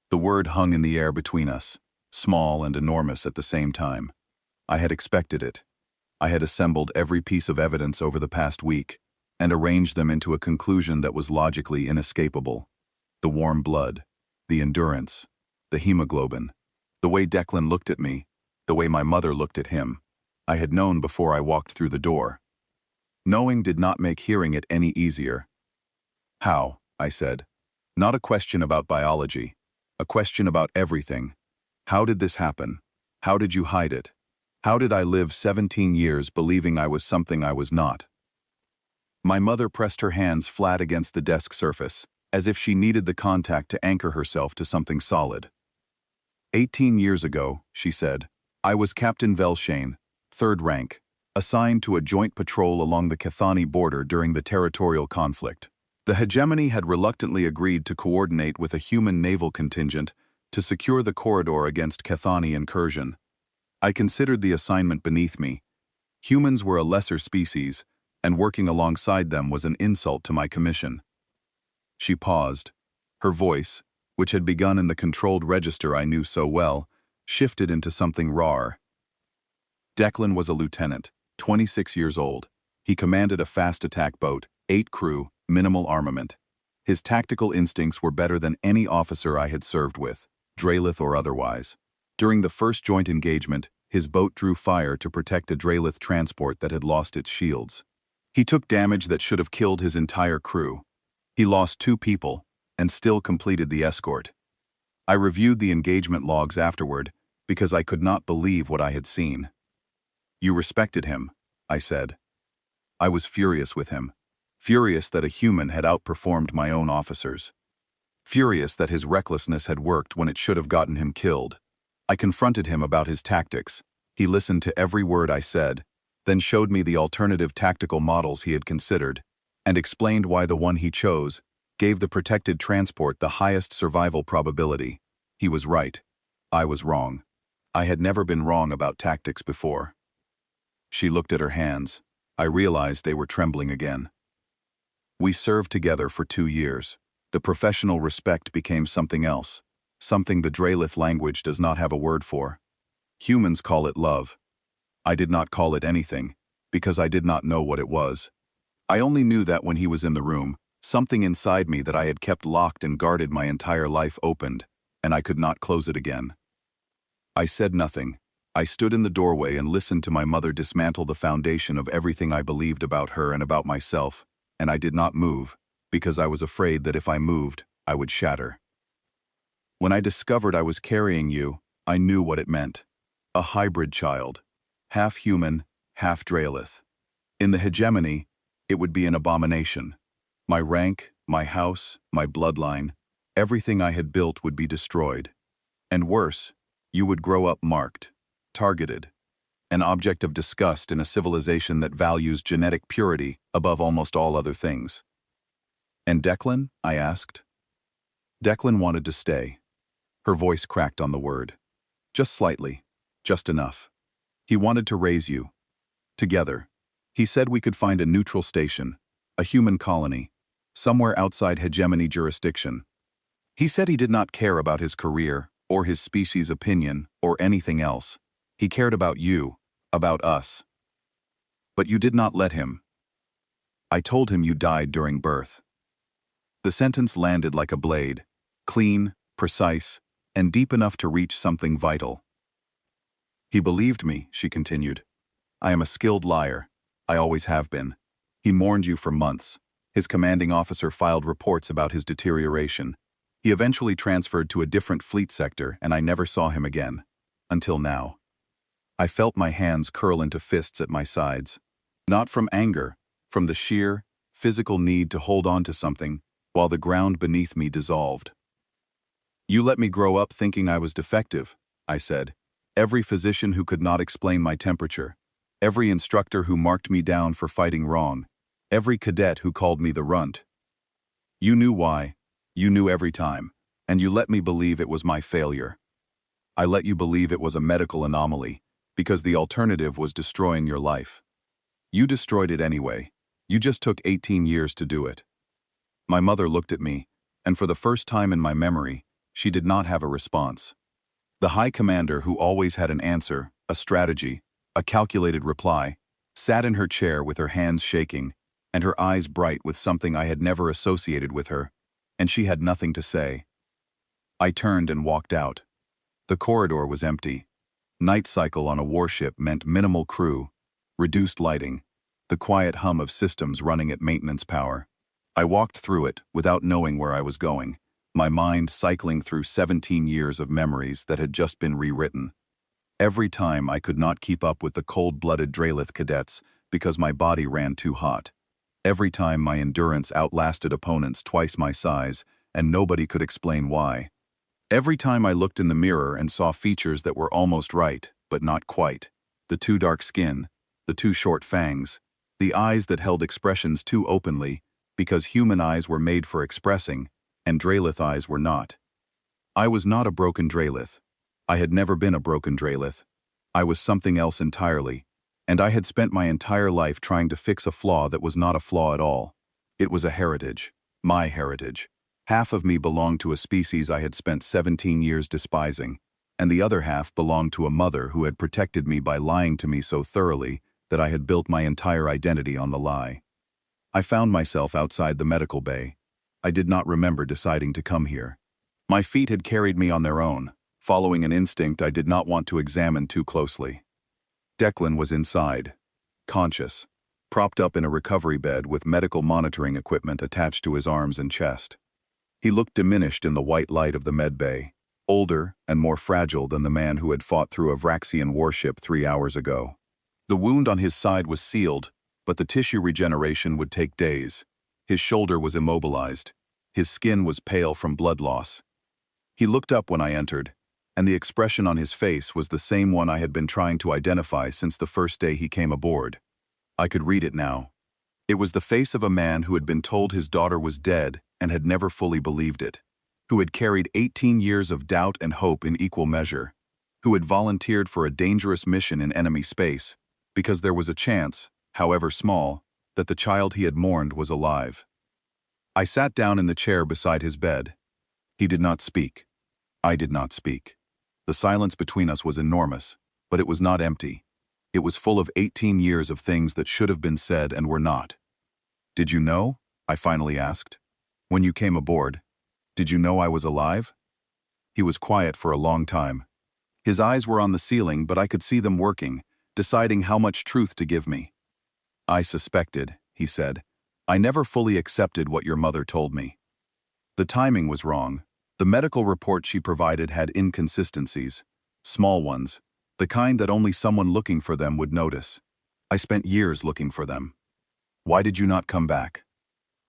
The word hung in the air between us, small and enormous at the same time. I had expected it. I had assembled every piece of evidence over the past week and arranged them into a conclusion that was logically inescapable. The warm blood, the endurance, the hemoglobin, the way Declan looked at me, the way my mother looked at him. I had known before I walked through the door. Knowing did not make hearing it any easier. How? I said. Not a question about biology. A question about everything. How did this happen? How did you hide it? How did I live 17 years believing I was something I was not? My mother pressed her hands flat against the desk surface, as if she needed the contact to anchor herself to something solid. 18 years ago, she said, I was Captain Velshane, 3rd rank, assigned to a joint patrol along the Cathani border during the territorial conflict. The hegemony had reluctantly agreed to coordinate with a human naval contingent to secure the corridor against Cathani incursion. I considered the assignment beneath me. Humans were a lesser species, and working alongside them was an insult to my commission. She paused. Her voice, which had begun in the controlled register I knew so well, shifted into something raw. Declan was a lieutenant, 26 years old. He commanded a fast attack boat, 8 crew, minimal armament. His tactical instincts were better than any officer I had served with, Drelith or otherwise. During the first joint engagement, his boat drew fire to protect a Drelith transport that had lost its shields. He took damage that should have killed his entire crew. He lost 2 people, and still completed the escort. I reviewed the engagement logs afterward, because I could not believe what I had seen. You respected him, I said. I was furious with him. Furious that a human had outperformed my own officers. Furious that his recklessness had worked when it should have gotten him killed. I confronted him about his tactics. He listened to every word I said, then showed me the alternative tactical models he had considered, and explained why the one he chose gave the protected transport the highest survival probability. He was right. I was wrong. I had never been wrong about tactics before. She looked at her hands. I realized they were trembling again. We served together for 2 years. The professional respect became something else, something the Draelith language does not have a word for. Humans call it love. I did not call it anything, because I did not know what it was. I only knew that when he was in the room, something inside me that I had kept locked and guarded my entire life opened, and I could not close it again. I said nothing. I stood in the doorway and listened to my mother dismantle the foundation of everything I believed about her and about myself, and I did not move, because I was afraid that if I moved, I would shatter. When I discovered I was carrying you, I knew what it meant. A hybrid child. Half human, half Draelith. In the hegemony, it would be an abomination. My rank, my house, my bloodline, everything I had built would be destroyed. And worse, you would grow up marked, targeted, an object of disgust in a civilization that values genetic purity above almost all other things. And Declan? I asked. Declan wanted to stay. Her voice cracked on the word. Just slightly, just enough. He wanted to raise you. Together. He said we could find a neutral station, a human colony, somewhere outside hegemony jurisdiction. He said he did not care about his career, or his species' opinion, or anything else. He cared about you, about us. But you did not let him. I told him you died during birth. The sentence landed like a blade, clean, precise, and deep enough to reach something vital. He believed me, she continued. I am a skilled liar. I always have been. He mourned you for months. His commanding officer filed reports about his deterioration. He eventually transferred to a different fleet sector, and I never saw him again. Until now. I felt my hands curl into fists at my sides. Not from anger, from the sheer, physical need to hold on to something, while the ground beneath me dissolved. You let me grow up thinking I was defective, I said. Every physician who could not explain my temperature. Every instructor who marked me down for fighting wrong. Every cadet who called me the runt. You knew why. You knew every time. And you let me believe it was my failure. I let you believe it was a medical anomaly, because the alternative was destroying your life. You destroyed it anyway. You just took 18 years to do it. My mother looked at me, and for the first time in my memory, she did not have a response. The high commander who always had an answer, a strategy, a calculated reply, sat in her chair with her hands shaking, and her eyes bright with something I had never associated with her, and she had nothing to say. I turned and walked out. The corridor was empty. Night cycle on a warship meant minimal crew, reduced lighting, the quiet hum of systems running at maintenance power. I walked through it without knowing where I was going, my mind cycling through 17 years of memories that had just been rewritten. Every time I could not keep up with the cold-blooded Draelith cadets because my body ran too hot. Every time my endurance outlasted opponents twice my size, and nobody could explain why. Every time I looked in the mirror and saw features that were almost right, but not quite. The too dark skin, the too short fangs, the eyes that held expressions too openly, because human eyes were made for expressing, and Draelith eyes were not. I was not a broken Draelith. I had never been a broken Draelith. I was something else entirely, and I had spent my entire life trying to fix a flaw that was not a flaw at all. It was a heritage, my heritage. Half of me belonged to a species I had spent 17 years despising, and the other half belonged to a mother who had protected me by lying to me so thoroughly that I had built my entire identity on the lie. I found myself outside the medical bay. I did not remember deciding to come here. My feet had carried me on their own, following an instinct I did not want to examine too closely. Declan was inside, conscious, propped up in a recovery bed with medical monitoring equipment attached to his arms and chest. He looked diminished in the white light of the med bay, older and more fragile than the man who had fought through a Vraxian warship 3 hours ago. The wound on his side was sealed, but the tissue regeneration would take days. His shoulder was immobilized. His skin was pale from blood loss. He looked up when I entered, and the expression on his face was the same one I had been trying to identify since the first day he came aboard. I could read it now. It was the face of a man who had been told his daughter was dead and had never fully believed it, who had carried 18 years of doubt and hope in equal measure, who had volunteered for a dangerous mission in enemy space, because there was a chance, however small, that the child he had mourned was alive. I sat down in the chair beside his bed. He did not speak. I did not speak. The silence between us was enormous, but it was not empty. It was full of 18 years of things that should have been said and were not. "Did you know?" I finally asked. "When you came aboard, did you know I was alive?" He was quiet for a long time. His eyes were on the ceiling, but I could see them working, deciding how much truth to give me. "I suspected," he said. "I never fully accepted what your mother told me. The timing was wrong. The medical report she provided had inconsistencies, small ones, the kind that only someone looking for them would notice. I spent years looking for them. Why did you not come back?"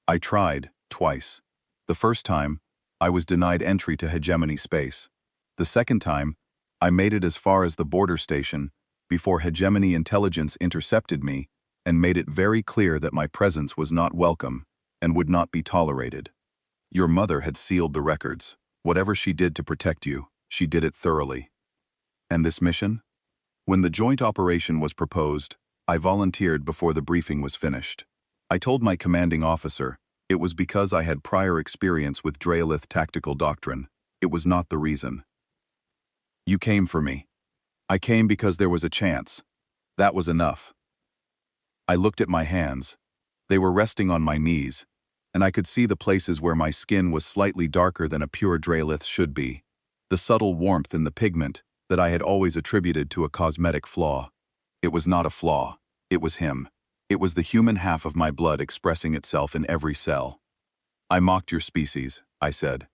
I tried, twice. The first time, I was denied entry to hegemony space. The second time, I made it as far as the border station before hegemony intelligence intercepted me and made it very clear that my presence was not welcome and would not be tolerated. Your mother had sealed the records. Whatever she did to protect you, she did it thoroughly. And this mission? When the joint operation was proposed, I volunteered before the briefing was finished. I told my commanding officer it was because I had prior experience with Dralith tactical doctrine. It was not the reason. "You came for me. I came because there was a chance. That was enough." I looked at my hands. They were resting on my knees, and I could see the places where my skin was slightly darker than a pure Dralith should be, the subtle warmth in the pigment that I had always attributed to a cosmetic flaw. It was not a flaw. It was him. It was the human half of my blood expressing itself in every cell. "I mocked your species," I said.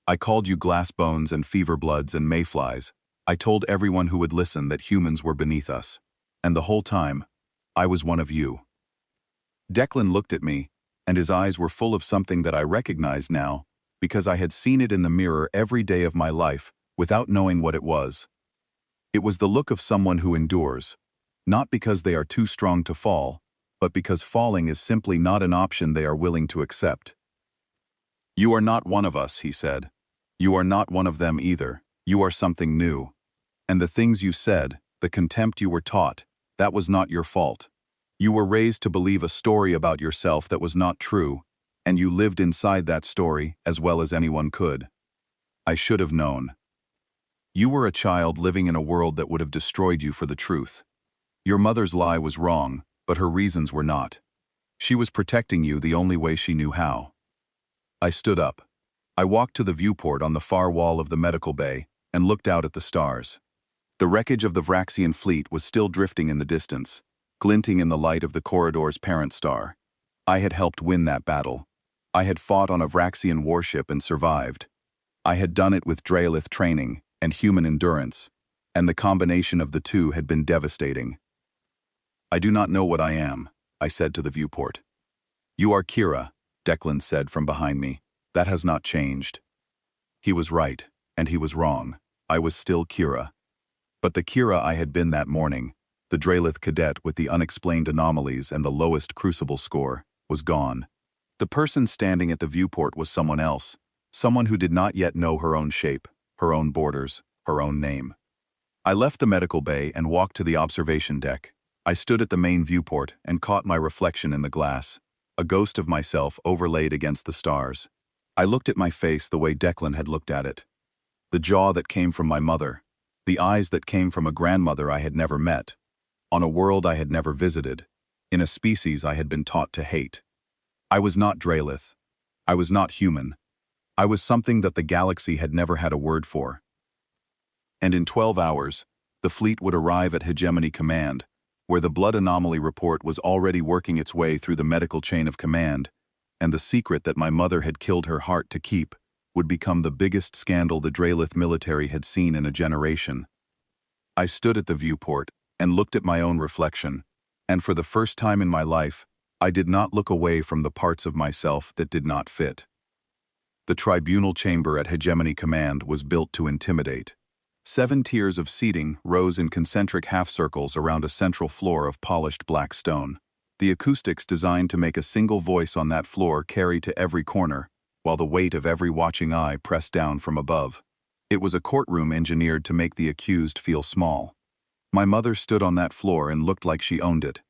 "I called you glass bones and fever bloods and mayflies. I told everyone who would listen that humans were beneath us. And the whole time, I was one of you." Declan looked at me, and his eyes were full of something that I recognized now, because I had seen it in the mirror every day of my life without knowing what it was. It was the look of someone who endures, not because they are too strong to fall, but because falling is simply not an option they are willing to accept. "You are not one of us," he said. "You are not one of them either. You are something new. And the things you said, the contempt you were taught, that was not your fault. You were raised to believe a story about yourself that was not true, and you lived inside that story as well as anyone could. I should have known. You were a child living in a world that would have destroyed you for the truth. Your mother's lie was wrong, but her reasons were not. She was protecting you the only way she knew how." I stood up. I walked to the viewport on the far wall of the medical bay and looked out at the stars. The wreckage of the Vraxian fleet was still drifting in the distance, glinting in the light of the corridor's parent star. I had helped win that battle. I had fought on a Vraxian warship and survived. I had done it with Dralith training and human endurance, and the combination of the two had been devastating. "I do not know what I am," I said to the viewport. "You are Kira," Declan said from behind me. "That has not changed." He was right, and he was wrong. I was still Kira. But the Kira I had been that morning, the Dralith cadet with the unexplained anomalies and the lowest crucible score, was gone. The person standing at the viewport was someone else, someone who did not yet know her own shape, her own borders, her own name. I left the medical bay and walked to the observation deck. I stood at the main viewport and caught my reflection in the glass, a ghost of myself overlaid against the stars. I looked at my face the way Declan had looked at it. The jaw that came from my mother, the eyes that came from a grandmother I had never met, on a world I had never visited, in a species I had been taught to hate. I was not Dralith. I was not human. I was something that the galaxy had never had a word for. And in 12 hours, the fleet would arrive at Hegemony Command, where the blood anomaly report was already working its way through the medical chain of command, and the secret that my mother had killed her heart to keep would become the biggest scandal the Dralith military had seen in a generation. I stood at the viewport and looked at my own reflection, and for the first time in my life, I did not look away from the parts of myself that did not fit. The tribunal chamber at Hegemony Command was built to intimidate. 7 tiers of seating rose in concentric half-circles around a central floor of polished black stone. The acoustics designed to make a single voice on that floor carry to every corner, while the weight of every watching eye pressed down from above. It was a courtroom engineered to make the accused feel small. My mother stood on that floor and looked like she owned it.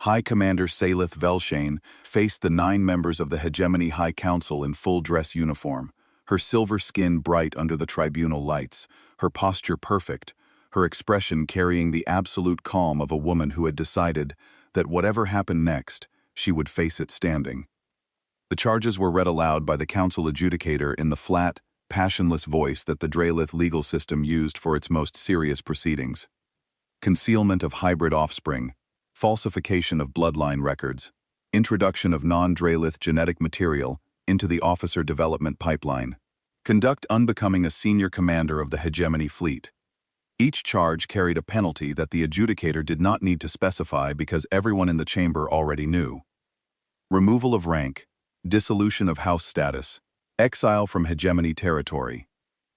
High Commander Salith Velshane faced the 9 members of the Hegemony High Council in full dress uniform, her silver skin bright under the tribunal lights, her posture perfect, her expression carrying the absolute calm of a woman who had decided that whatever happened next, she would face it standing. The charges were read aloud by the council adjudicator in the flat, passionless voice that the Drelith legal system used for its most serious proceedings. Concealment of hybrid offspring, falsification of bloodline records, introduction of non-Drelith genetic material into the officer development pipeline, conduct unbecoming a senior commander of the Hegemony fleet. Each charge carried a penalty that the adjudicator did not need to specify because everyone in the chamber already knew. Removal of rank, dissolution of house status, exile from Hegemony territory.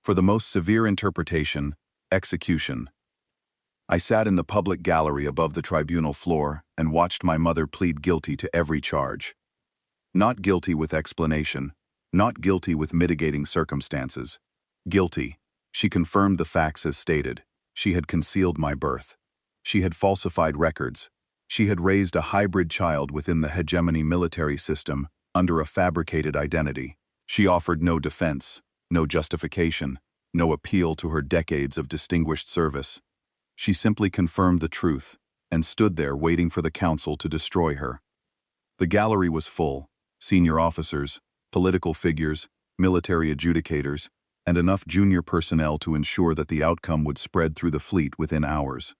For the most severe interpretation, execution. I sat in the public gallery above the tribunal floor and watched my mother plead guilty to every charge. Not guilty with explanation, not guilty with mitigating circumstances. Guilty. She confirmed the facts as stated. She had concealed my birth. She had falsified records. She had raised a hybrid child within the Hegemony military system under a fabricated identity. She offered no defense, no justification, no appeal to her decades of distinguished service. She simply confirmed the truth and stood there waiting for the council to destroy her. The gallery was full, senior officers, political figures, military adjudicators, and enough junior personnel to ensure that the outcome would spread through the fleet within hours.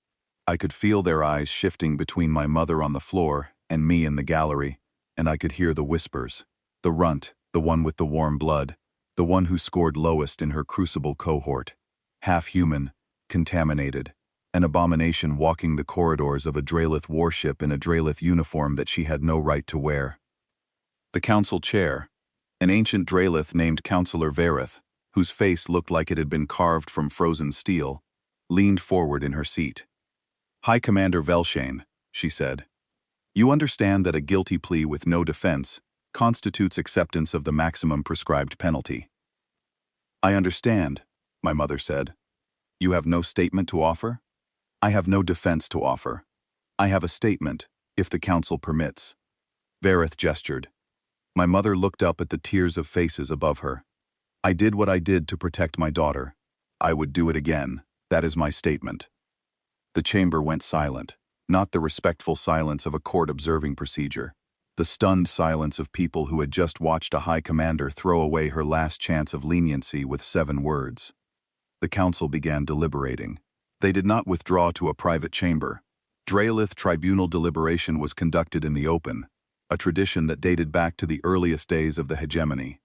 I could feel their eyes shifting between my mother on the floor and me in the gallery, and I could hear the whispers. The runt, the one with the warm blood, the one who scored lowest in her crucible cohort. Half human, contaminated, an abomination walking the corridors of a Drelith warship in a Drelith uniform that she had no right to wear. The council chair, an ancient Drelith named Councillor Verith, whose face looked like it had been carved from frozen steel, leaned forward in her seat. "High Commander Velshane," she said, "you understand that a guilty plea with no defense constitutes acceptance of the maximum prescribed penalty." "I understand," my mother said. "You have no statement to offer?" "I have no defense to offer. I have a statement, if the council permits." Verith gestured. My mother looked up at the tiers of faces above her. "I did what I did to protect my daughter. I would do it again. That is my statement." The chamber went silent, not the respectful silence of a court-observing procedure, the stunned silence of people who had just watched a high commander throw away her last chance of leniency with 7 words. The council began deliberating. They did not withdraw to a private chamber. Drelith tribunal deliberation was conducted in the open, a tradition that dated back to the earliest days of the Hegemony.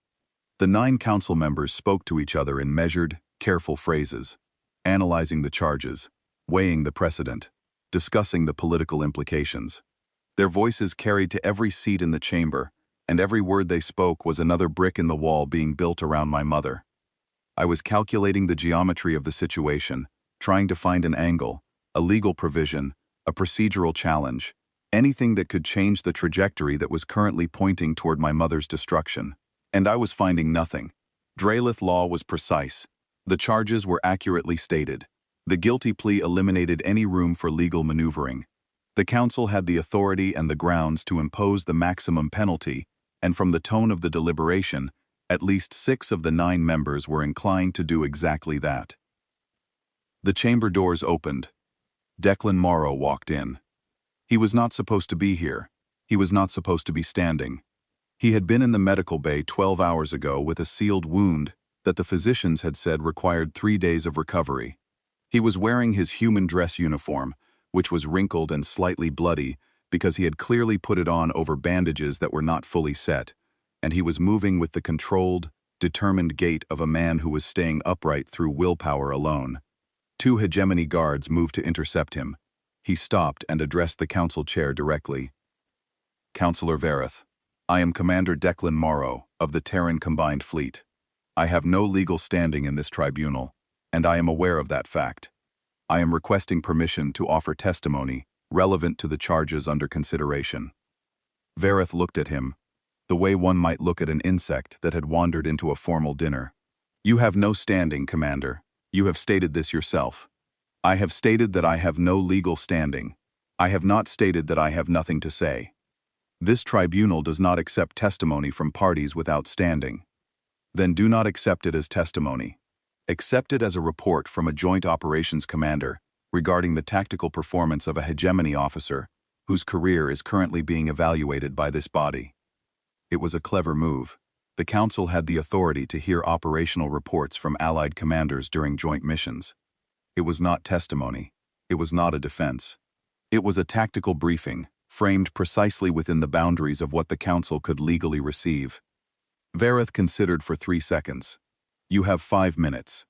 The 9 council members spoke to each other in measured, careful phrases, analyzing the charges, weighing the precedent, discussing the political implications. Their voices carried to every seat in the chamber, and every word they spoke was another brick in the wall being built around my mother. I was calculating the geometry of the situation, trying to find an angle, a legal provision, a procedural challenge, anything that could change the trajectory that was currently pointing toward my mother's destruction. And I was finding nothing. Drelith law was precise. The charges were accurately stated. The guilty plea eliminated any room for legal maneuvering. The council had the authority and the grounds to impose the maximum penalty, and from the tone of the deliberation, at least 6 of the 9 members were inclined to do exactly that. The chamber doors opened. Declan Morrow walked in. He was not supposed to be here. He was not supposed to be standing. He had been in the medical bay 12 hours ago with a sealed wound that the physicians had said required 3 days of recovery. He was wearing his human dress uniform, which was wrinkled and slightly bloody because he had clearly put it on over bandages that were not fully set, and he was moving with the controlled, determined gait of a man who was staying upright through willpower alone. 2 Hegemony guards moved to intercept him. He stopped and addressed the council chair directly. "Councillor Verith, I am Commander Declan Morrow of the Terran Combined Fleet. I have no legal standing in this tribunal, and I am aware of that fact. I am requesting permission to offer testimony relevant to the charges under consideration." Verith looked at him, the way one might look at an insect that had wandered into a formal dinner. "You have no standing, Commander. You have stated this yourself. I have stated that I have no legal standing. I have not stated that I have nothing to say. This tribunal does not accept testimony from parties without standing. Then do not accept it as testimony. Accept it as a report from a joint operations commander regarding the tactical performance of a hegemony officer whose career is currently being evaluated by this body. It was a clever move. The Council had the authority to hear operational reports from Allied commanders during joint missions. It was not testimony. It was not a defense. It was a tactical briefing, framed precisely within the boundaries of what the Council could legally receive. Vareth considered for 3 seconds. You have 5 minutes.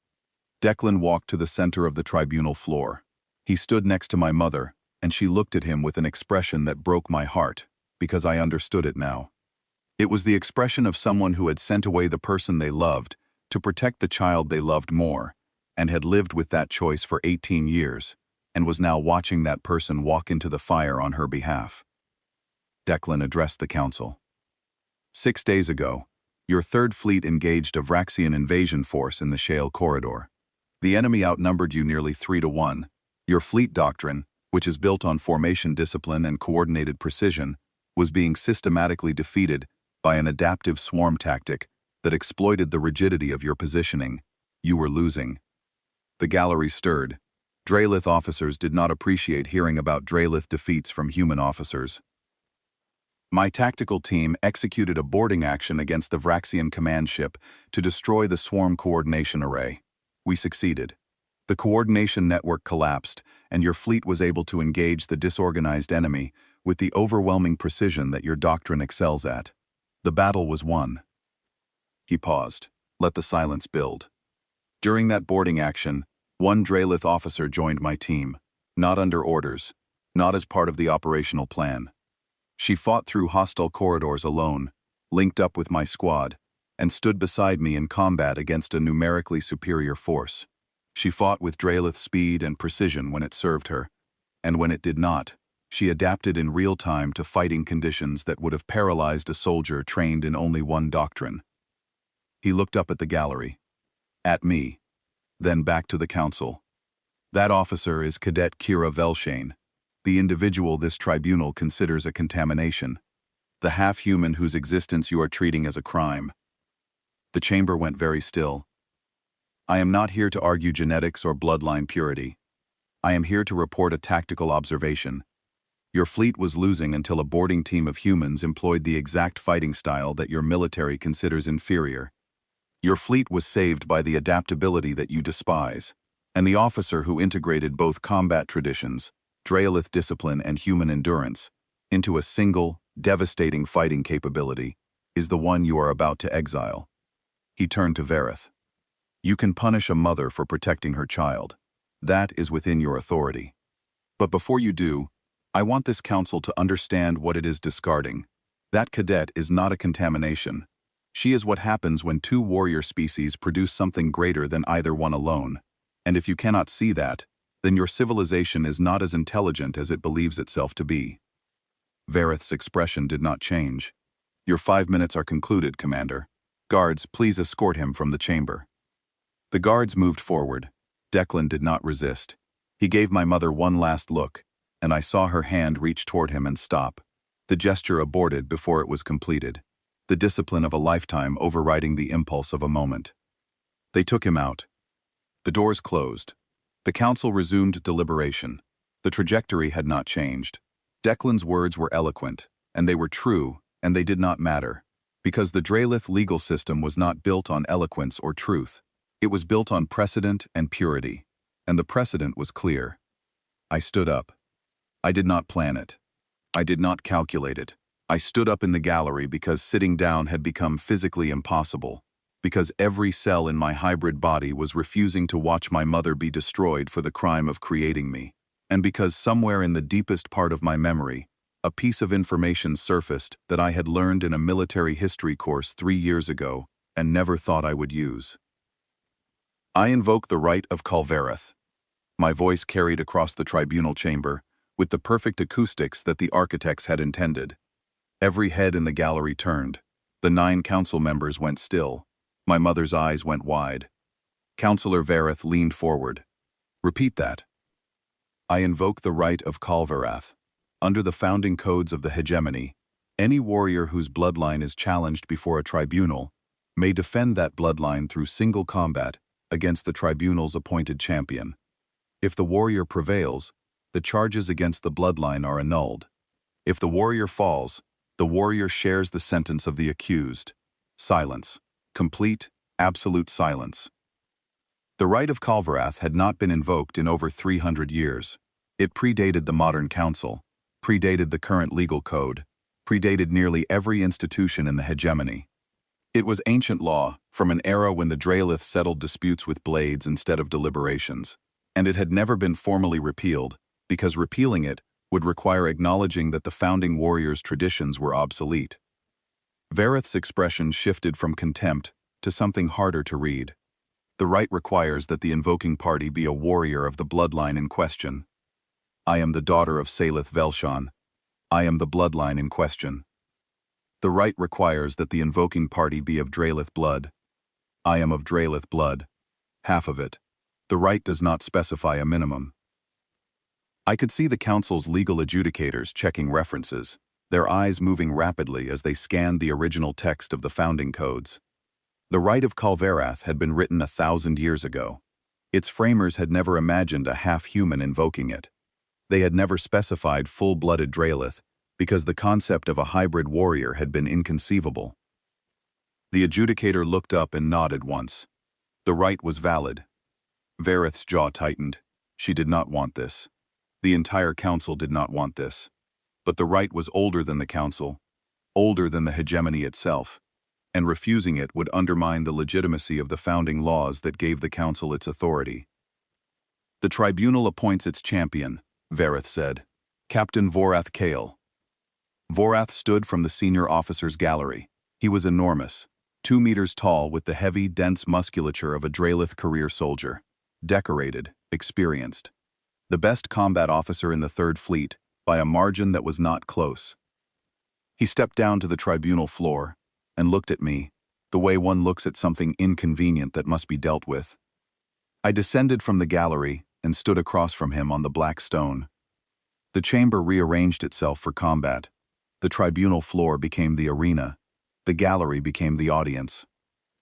Declan walked to the center of the tribunal floor. He stood next to my mother, and she looked at him with an expression that broke my heart, because I understood it now. It was the expression of someone who had sent away the person they loved to protect the child they loved more, and had lived with that choice for 18 years, and was now watching that person walk into the fire on her behalf. Declan addressed the Council. 6 days ago, your Third Fleet engaged a Vraxian invasion force in the Shale Corridor. The enemy outnumbered you nearly 3-1. Your fleet doctrine, which is built on formation discipline and coordinated precision, was being systematically defeated by an adaptive swarm tactic that exploited the rigidity of your positioning. You were losing. The gallery stirred. Draelith officers did not appreciate hearing about Draelith defeats from human officers. My tactical team executed a boarding action against the Vraxian command ship to destroy the swarm coordination array. We succeeded. The coordination network collapsed, and your fleet was able to engage the disorganized enemy with the overwhelming precision that your doctrine excels at. The battle was won. He paused. Let the silence build. During that boarding action, one Draelith officer joined my team, not under orders, not as part of the operational plan. She fought through hostile corridors alone, linked up with my squad, and stood beside me in combat against a numerically superior force. She fought with Draelith speed and precision when it served her, and when it did not, she adapted in real time to fighting conditions that would have paralyzed a soldier trained in only one doctrine. He looked up at the gallery, at me, then back to the Council. That officer is Cadet Kira Velshane, the individual this tribunal considers a contamination, the half-human whose existence you are treating as a crime. The chamber went very still. I am not here to argue genetics or bloodline purity. I am here to report a tactical observation. Your fleet was losing until a boarding team of humans employed the exact fighting style that your military considers inferior. Your fleet was saved by the adaptability that you despise, and the officer who integrated both combat traditions, Draelith discipline and human endurance, into a single, devastating fighting capability, is the one you are about to exile. He turned to Vareth. You can punish a mother for protecting her child. That is within your authority. But before you do, I want this council to understand what it is discarding. That cadet is not a contamination. She is what happens when two warrior species produce something greater than either one alone. And if you cannot see that, then your civilization is not as intelligent as it believes itself to be. Vareth's expression did not change. Your 5 minutes are concluded, Commander. Guards, please escort him from the chamber. The guards moved forward. Declan did not resist. He gave my mother one last look, and I saw her hand reach toward him and stop. The gesture aborted before it was completed, the discipline of a lifetime overriding the impulse of a moment. They took him out. The doors closed. The council resumed deliberation. The trajectory had not changed. Declan's words were eloquent, and they were true, and they did not matter, because the Draelith legal system was not built on eloquence or truth. It was built on precedent and purity, and the precedent was clear. I stood up. I did not plan it. I did not calculate it. I stood up in the gallery because sitting down had become physically impossible, because every cell in my hybrid body was refusing to watch my mother be destroyed for the crime of creating me, and because somewhere in the deepest part of my memory, a piece of information surfaced that I had learned in a military history course 3 years ago and never thought I would use. I invoke the right of Calvareth. My voice carried across the tribunal chamber, with the perfect acoustics that the architects had intended. Every head in the gallery turned. The 9 council members went still. My mother's eyes went wide. Councillor Vareth leaned forward. Repeat that. I invoke the right of Kalvarath. Under the founding codes of the hegemony, any warrior whose bloodline is challenged before a tribunal may defend that bloodline through single combat against the tribunal's appointed champion. If the warrior prevails, the charges against the bloodline are annulled. If the warrior falls, the warrior shares the sentence of the accused. Silence. Complete, absolute silence. The right of Kalvarath had not been invoked in over 300 years. It predated the modern council, predated the current legal code, predated nearly every institution in the hegemony. It was ancient law, from an era when the Dralith settled disputes with blades instead of deliberations, and it had never been formally repealed, because repealing it would require acknowledging that the founding warriors' traditions were obsolete. Vareth's expression shifted from contempt to something harder to read. The right requires that the invoking party be a warrior of the bloodline in question. I am the daughter of Salith Velshan. I am the bloodline in question. The right requires that the invoking party be of Dralith blood. I am of Dralith blood. Half of it. The right does not specify a minimum. I could see the council's legal adjudicators checking references, their eyes moving rapidly as they scanned the original text of the founding codes. The right of Kalvarath had been written 1,000 years ago. Its framers had never imagined a half-human invoking it. They had never specified full-blooded Dralith, because the concept of a hybrid warrior had been inconceivable. The adjudicator looked up and nodded once. The right was valid. Vareth's jaw tightened. She did not want this. The entire council did not want this. But the right was older than the council, older than the hegemony itself, and refusing it would undermine the legitimacy of the founding laws that gave the council its authority. The tribunal appoints its champion, Vareth said. Captain Vorath Kale. Vorath stood from the senior officer's gallery. He was enormous, 2 meters tall with the heavy, dense musculature of a Dralith career soldier. Decorated, experienced. The best combat officer in the Third Fleet, by a margin that was not close. He stepped down to the tribunal floor and looked at me, the way one looks at something inconvenient that must be dealt with. I descended from the gallery and stood across from him on the black stone. The chamber rearranged itself for combat. The tribunal floor became the arena. The gallery became the audience.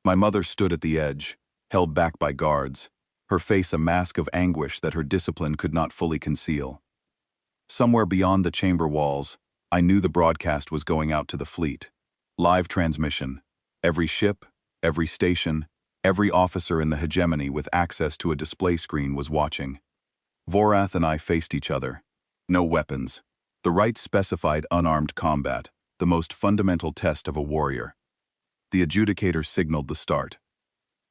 My mother stood at the edge, held back by guards, her face a mask of anguish that her discipline could not fully conceal. Somewhere beyond the chamber walls, I knew the broadcast was going out to the fleet. Live transmission. Every ship, every station, every officer in the hegemony with access to a display screen was watching. Vorath and I faced each other. No weapons. The right specified unarmed combat, the most fundamental test of a warrior. The adjudicator signaled the start.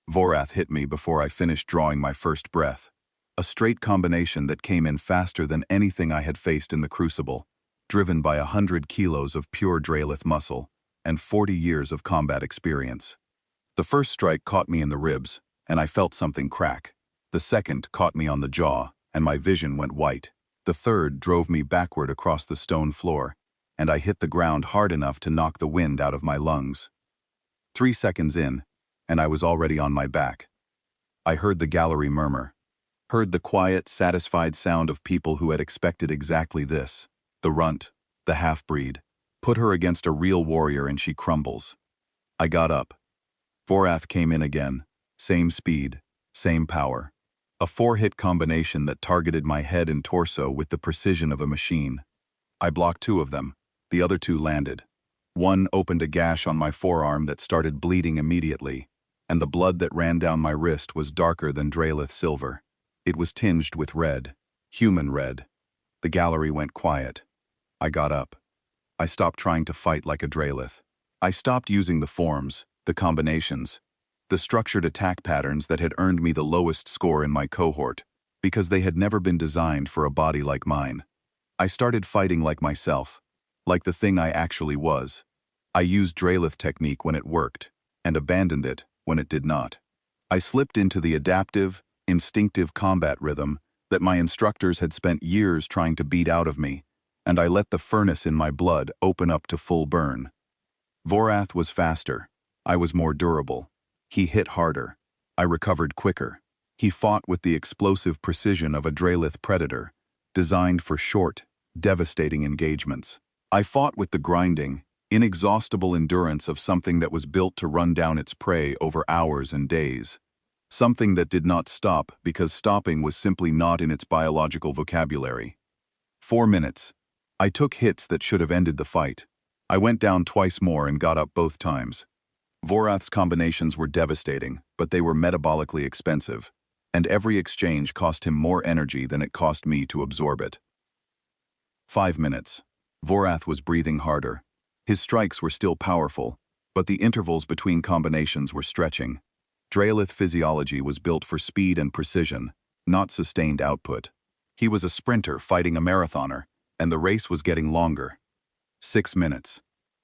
Vorath hit me before I finished drawing my first breath. A straight combination that came in faster than anything I had faced in the Crucible, driven by 100 kilos of pure Dralith muscle and 40 years of combat experience. The first strike caught me in the ribs, and I felt something crack. The second caught me on the jaw, and my vision went white. The third drove me backward across the stone floor, and I hit the ground hard enough to knock the wind out of my lungs. 3 seconds in, and I was already on my back. I heard the gallery murmur, heard the quiet, satisfied sound of people who had expected exactly this. The runt, the half-breed. Put her against a real warrior and she crumbles. I got up. Vorath came in again. Same speed, same power. A 4-hit combination that targeted my head and torso with the precision of a machine. I blocked 2 of them. The other 2 landed. One opened a gash on my forearm that started bleeding immediately, and the blood that ran down my wrist was darker than Dralith silver. It was tinged with red, human red. The gallery went quiet. I got up. I stopped trying to fight like a Dralith. I stopped using the forms, the combinations, the structured attack patterns that had earned me the lowest score in my cohort, because they had never been designed for a body like mine. I started fighting like myself, like the thing I actually was. I used Dralith technique when it worked, and abandoned it when it did not. I slipped into the adaptive, instinctive combat rhythm that my instructors had spent years trying to beat out of me, and I let the furnace in my blood open up to full burn. Vorath was faster. I was more durable. He hit harder. I recovered quicker. He fought with the explosive precision of a Dralith predator, designed for short, devastating engagements. I fought with the grinding, inexhaustible endurance of something that was built to run down its prey over hours and days. Something that did not stop because stopping was simply not in its biological vocabulary. 4 minutes. I took hits that should have ended the fight. I went down twice more and got up both times. Vorath's combinations were devastating, but they were metabolically expensive, and every exchange cost him more energy than it cost me to absorb it. 5 minutes. Vorath was breathing harder. His strikes were still powerful, but the intervals between combinations were stretching. Dralith physiology was built for speed and precision, not sustained output. He was a sprinter fighting a marathoner, and the race was getting longer. 6 minutes.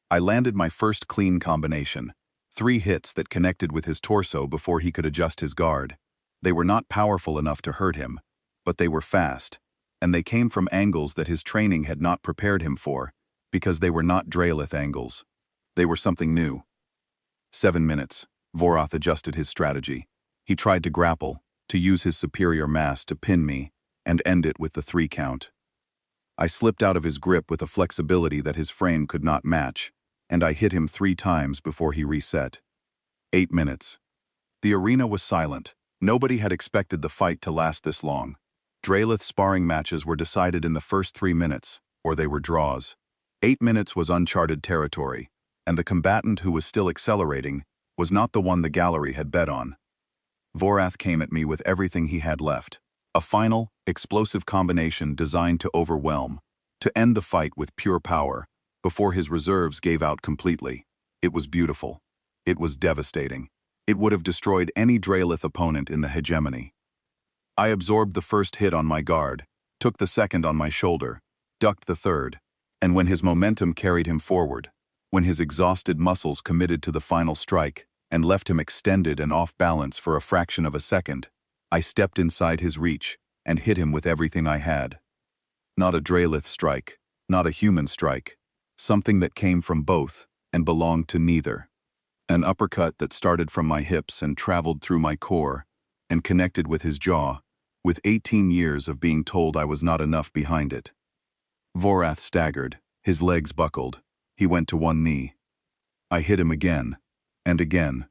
I landed my first clean combination. 3 hits that connected with his torso before he could adjust his guard. They were not powerful enough to hurt him, but they were fast, and they came from angles that his training had not prepared him for, because they were not Dralith angles. They were something new. 7 minutes. Vorath adjusted his strategy. He tried to grapple, to use his superior mass to pin me, and end it with the 3 count. I slipped out of his grip with a flexibility that his frame could not match, and I hit him 3 times before he reset. 8 minutes. The arena was silent. Nobody had expected the fight to last this long. Dralith sparring matches were decided in the first 3 minutes, or they were draws. 8 minutes was uncharted territory, and the combatant who was still accelerating was not the one the gallery had bet on. Vorath came at me with everything he had left. A final, explosive combination designed to overwhelm, to end the fight with pure power, before his reserves gave out completely. It was beautiful. It was devastating. It would have destroyed any Dralith opponent in the hegemony. I absorbed the first hit on my guard, took the second on my shoulder, ducked the third, and when his momentum carried him forward, when his exhausted muscles committed to the final strike and left him extended and off balance for a fraction of a second, I stepped inside his reach and hit him with everything I had. Not a Dralith strike, not a human strike, something that came from both and belonged to neither. An uppercut that started from my hips and traveled through my core and connected with his jaw, with 18 years of being told I was not enough behind it. Vorath staggered, his legs buckled. He went to one knee. I hit him again, and again.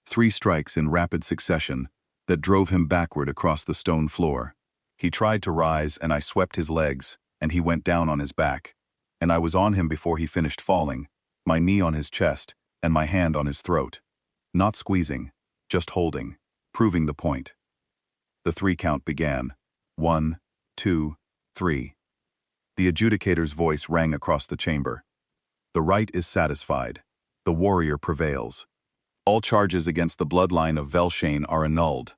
3 strikes in rapid succession that drove him backward across the stone floor. He tried to rise, and I swept his legs, and he went down on his back. And I was on him before he finished falling, my knee on his chest, and my hand on his throat. Not squeezing, just holding, proving the point. The 3 count began. 1, 2, 3. The adjudicator's voice rang across the chamber. The right is satisfied. The warrior prevails. All charges against the bloodline of Velshane are annulled.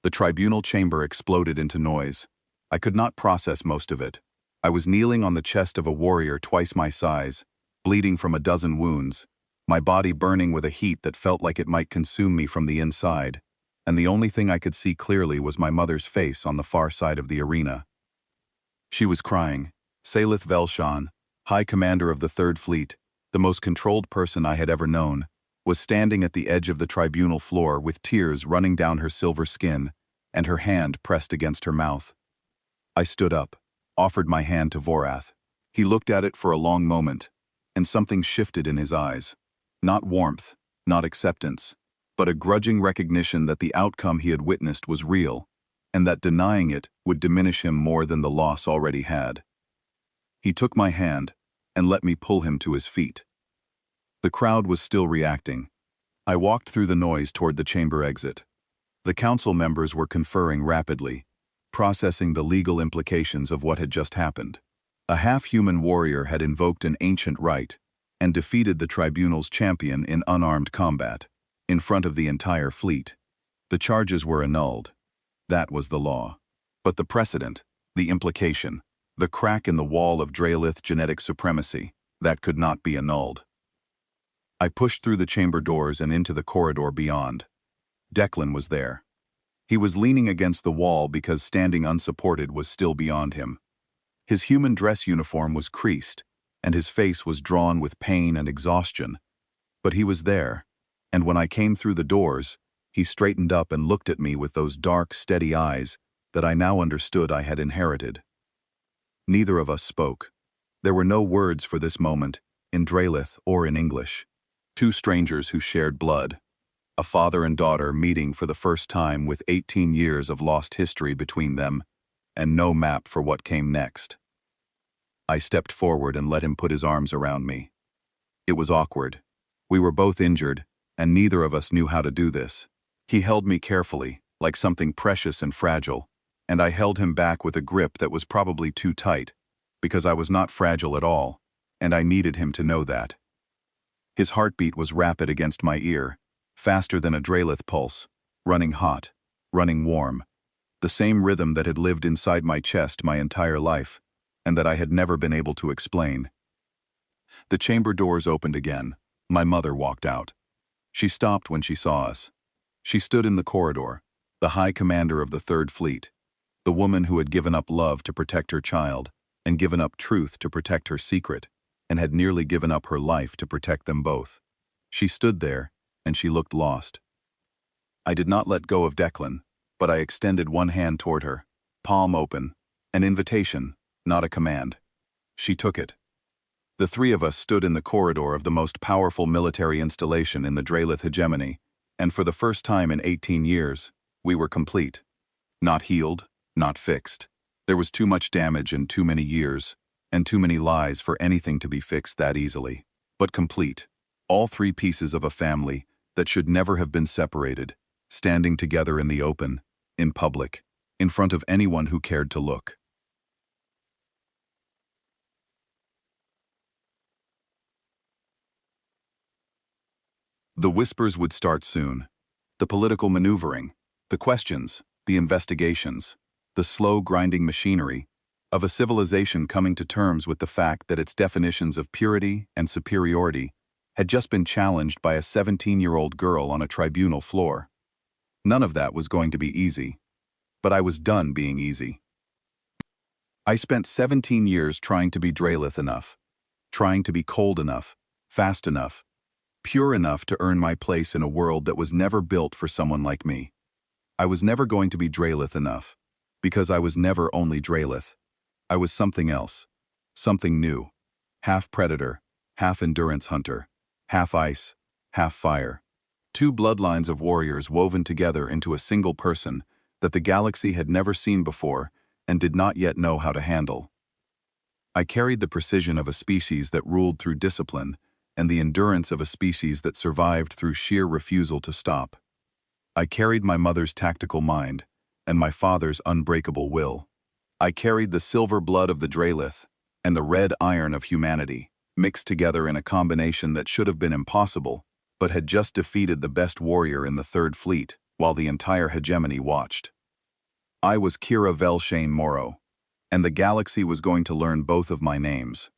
The tribunal chamber exploded into noise. I could not process most of it. I was kneeling on the chest of a warrior twice my size, bleeding from a dozen wounds, my body burning with a heat that felt like it might consume me from the inside, and the only thing I could see clearly was my mother's face on the far side of the arena. She was crying. Salith Velshan, High Commander of the Third Fleet, the most controlled person I had ever known, was standing at the edge of the tribunal floor with tears running down her silver skin and her hand pressed against her mouth. I stood up, offered my hand to Vorath. He looked at it for a long moment, and something shifted in his eyes. Not warmth, not acceptance, but a grudging recognition that the outcome he had witnessed was real, and that denying it would diminish him more than the loss already had. He took my hand and let me pull him to his feet. The crowd was still reacting. I walked through the noise toward the chamber exit. The council members were conferring rapidly, processing the legal implications of what had just happened. A half-human warrior had invoked an ancient right and defeated the tribunal's champion in unarmed combat, in front of the entire fleet. The charges were annulled. That was the law. But the precedent, the implication, the crack in the wall of Dralith genetic supremacy, that could not be annulled. I pushed through the chamber doors and into the corridor beyond. Declan was there. He was leaning against the wall because standing unsupported was still beyond him. His human dress uniform was creased, and his face was drawn with pain and exhaustion. But he was there, and when I came through the doors, he straightened up and looked at me with those dark, steady eyes that I now understood I had inherited. Neither of us spoke. There were no words for this moment, in Drelith or in English. Two strangers who shared blood. A father and daughter meeting for the first time with 18 years of lost history between them, and no map for what came next. I stepped forward and let him put his arms around me. It was awkward. We were both injured, and neither of us knew how to do this. He held me carefully, like something precious and fragile, and I held him back with a grip that was probably too tight, because I was not fragile at all, and I needed him to know that. His heartbeat was rapid against my ear, faster than a Drelith pulse, running hot, running warm, the same rhythm that had lived inside my chest my entire life, and that I had never been able to explain. The chamber doors opened again. My mother walked out. She stopped when she saw us. She stood in the corridor, the High Commander of the Third Fleet, the woman who had given up love to protect her child, and given up truth to protect her secret, and had nearly given up her life to protect them both. She stood there, and she looked lost. I did not let go of Declan, but I extended one hand toward her, palm open, an invitation, not a command. She took it. The three of us stood in the corridor of the most powerful military installation in the Drelith hegemony, and for the first time in 18 years, we were complete. Not healed, not fixed. There was too much damage and too many years, and too many lies for anything to be fixed that easily. But complete. All three pieces of a family that should never have been separated, standing together in the open, in public, in front of anyone who cared to look. The whispers would start soon. The political maneuvering, the questions, the investigations, the slow grinding machinery of a civilization coming to terms with the fact that its definitions of purity and superiority had just been challenged by a 17-year-old girl on a tribunal floor. None of that was going to be easy, but I was done being easy. I spent 17 years trying to be Drelith enough, trying to be cold enough, fast enough, pure enough to earn my place in a world that was never built for someone like me. I was never going to be Drelith enough, because I was never only Drelith. I was something else, something new, half predator, half endurance hunter, half ice, half fire. Two bloodlines of warriors woven together into a single person that the galaxy had never seen before and did not yet know how to handle. I carried the precision of a species that ruled through discipline and the endurance of a species that survived through sheer refusal to stop. I carried my mother's tactical mind and my father's unbreakable will. I carried the silver blood of the Drelith and the red iron of humanity, mixed together in a combination that should have been impossible, but had just defeated the best warrior in the Third Fleet while the entire hegemony watched. I was Kira Velshane Morrow, and the galaxy was going to learn both of my names.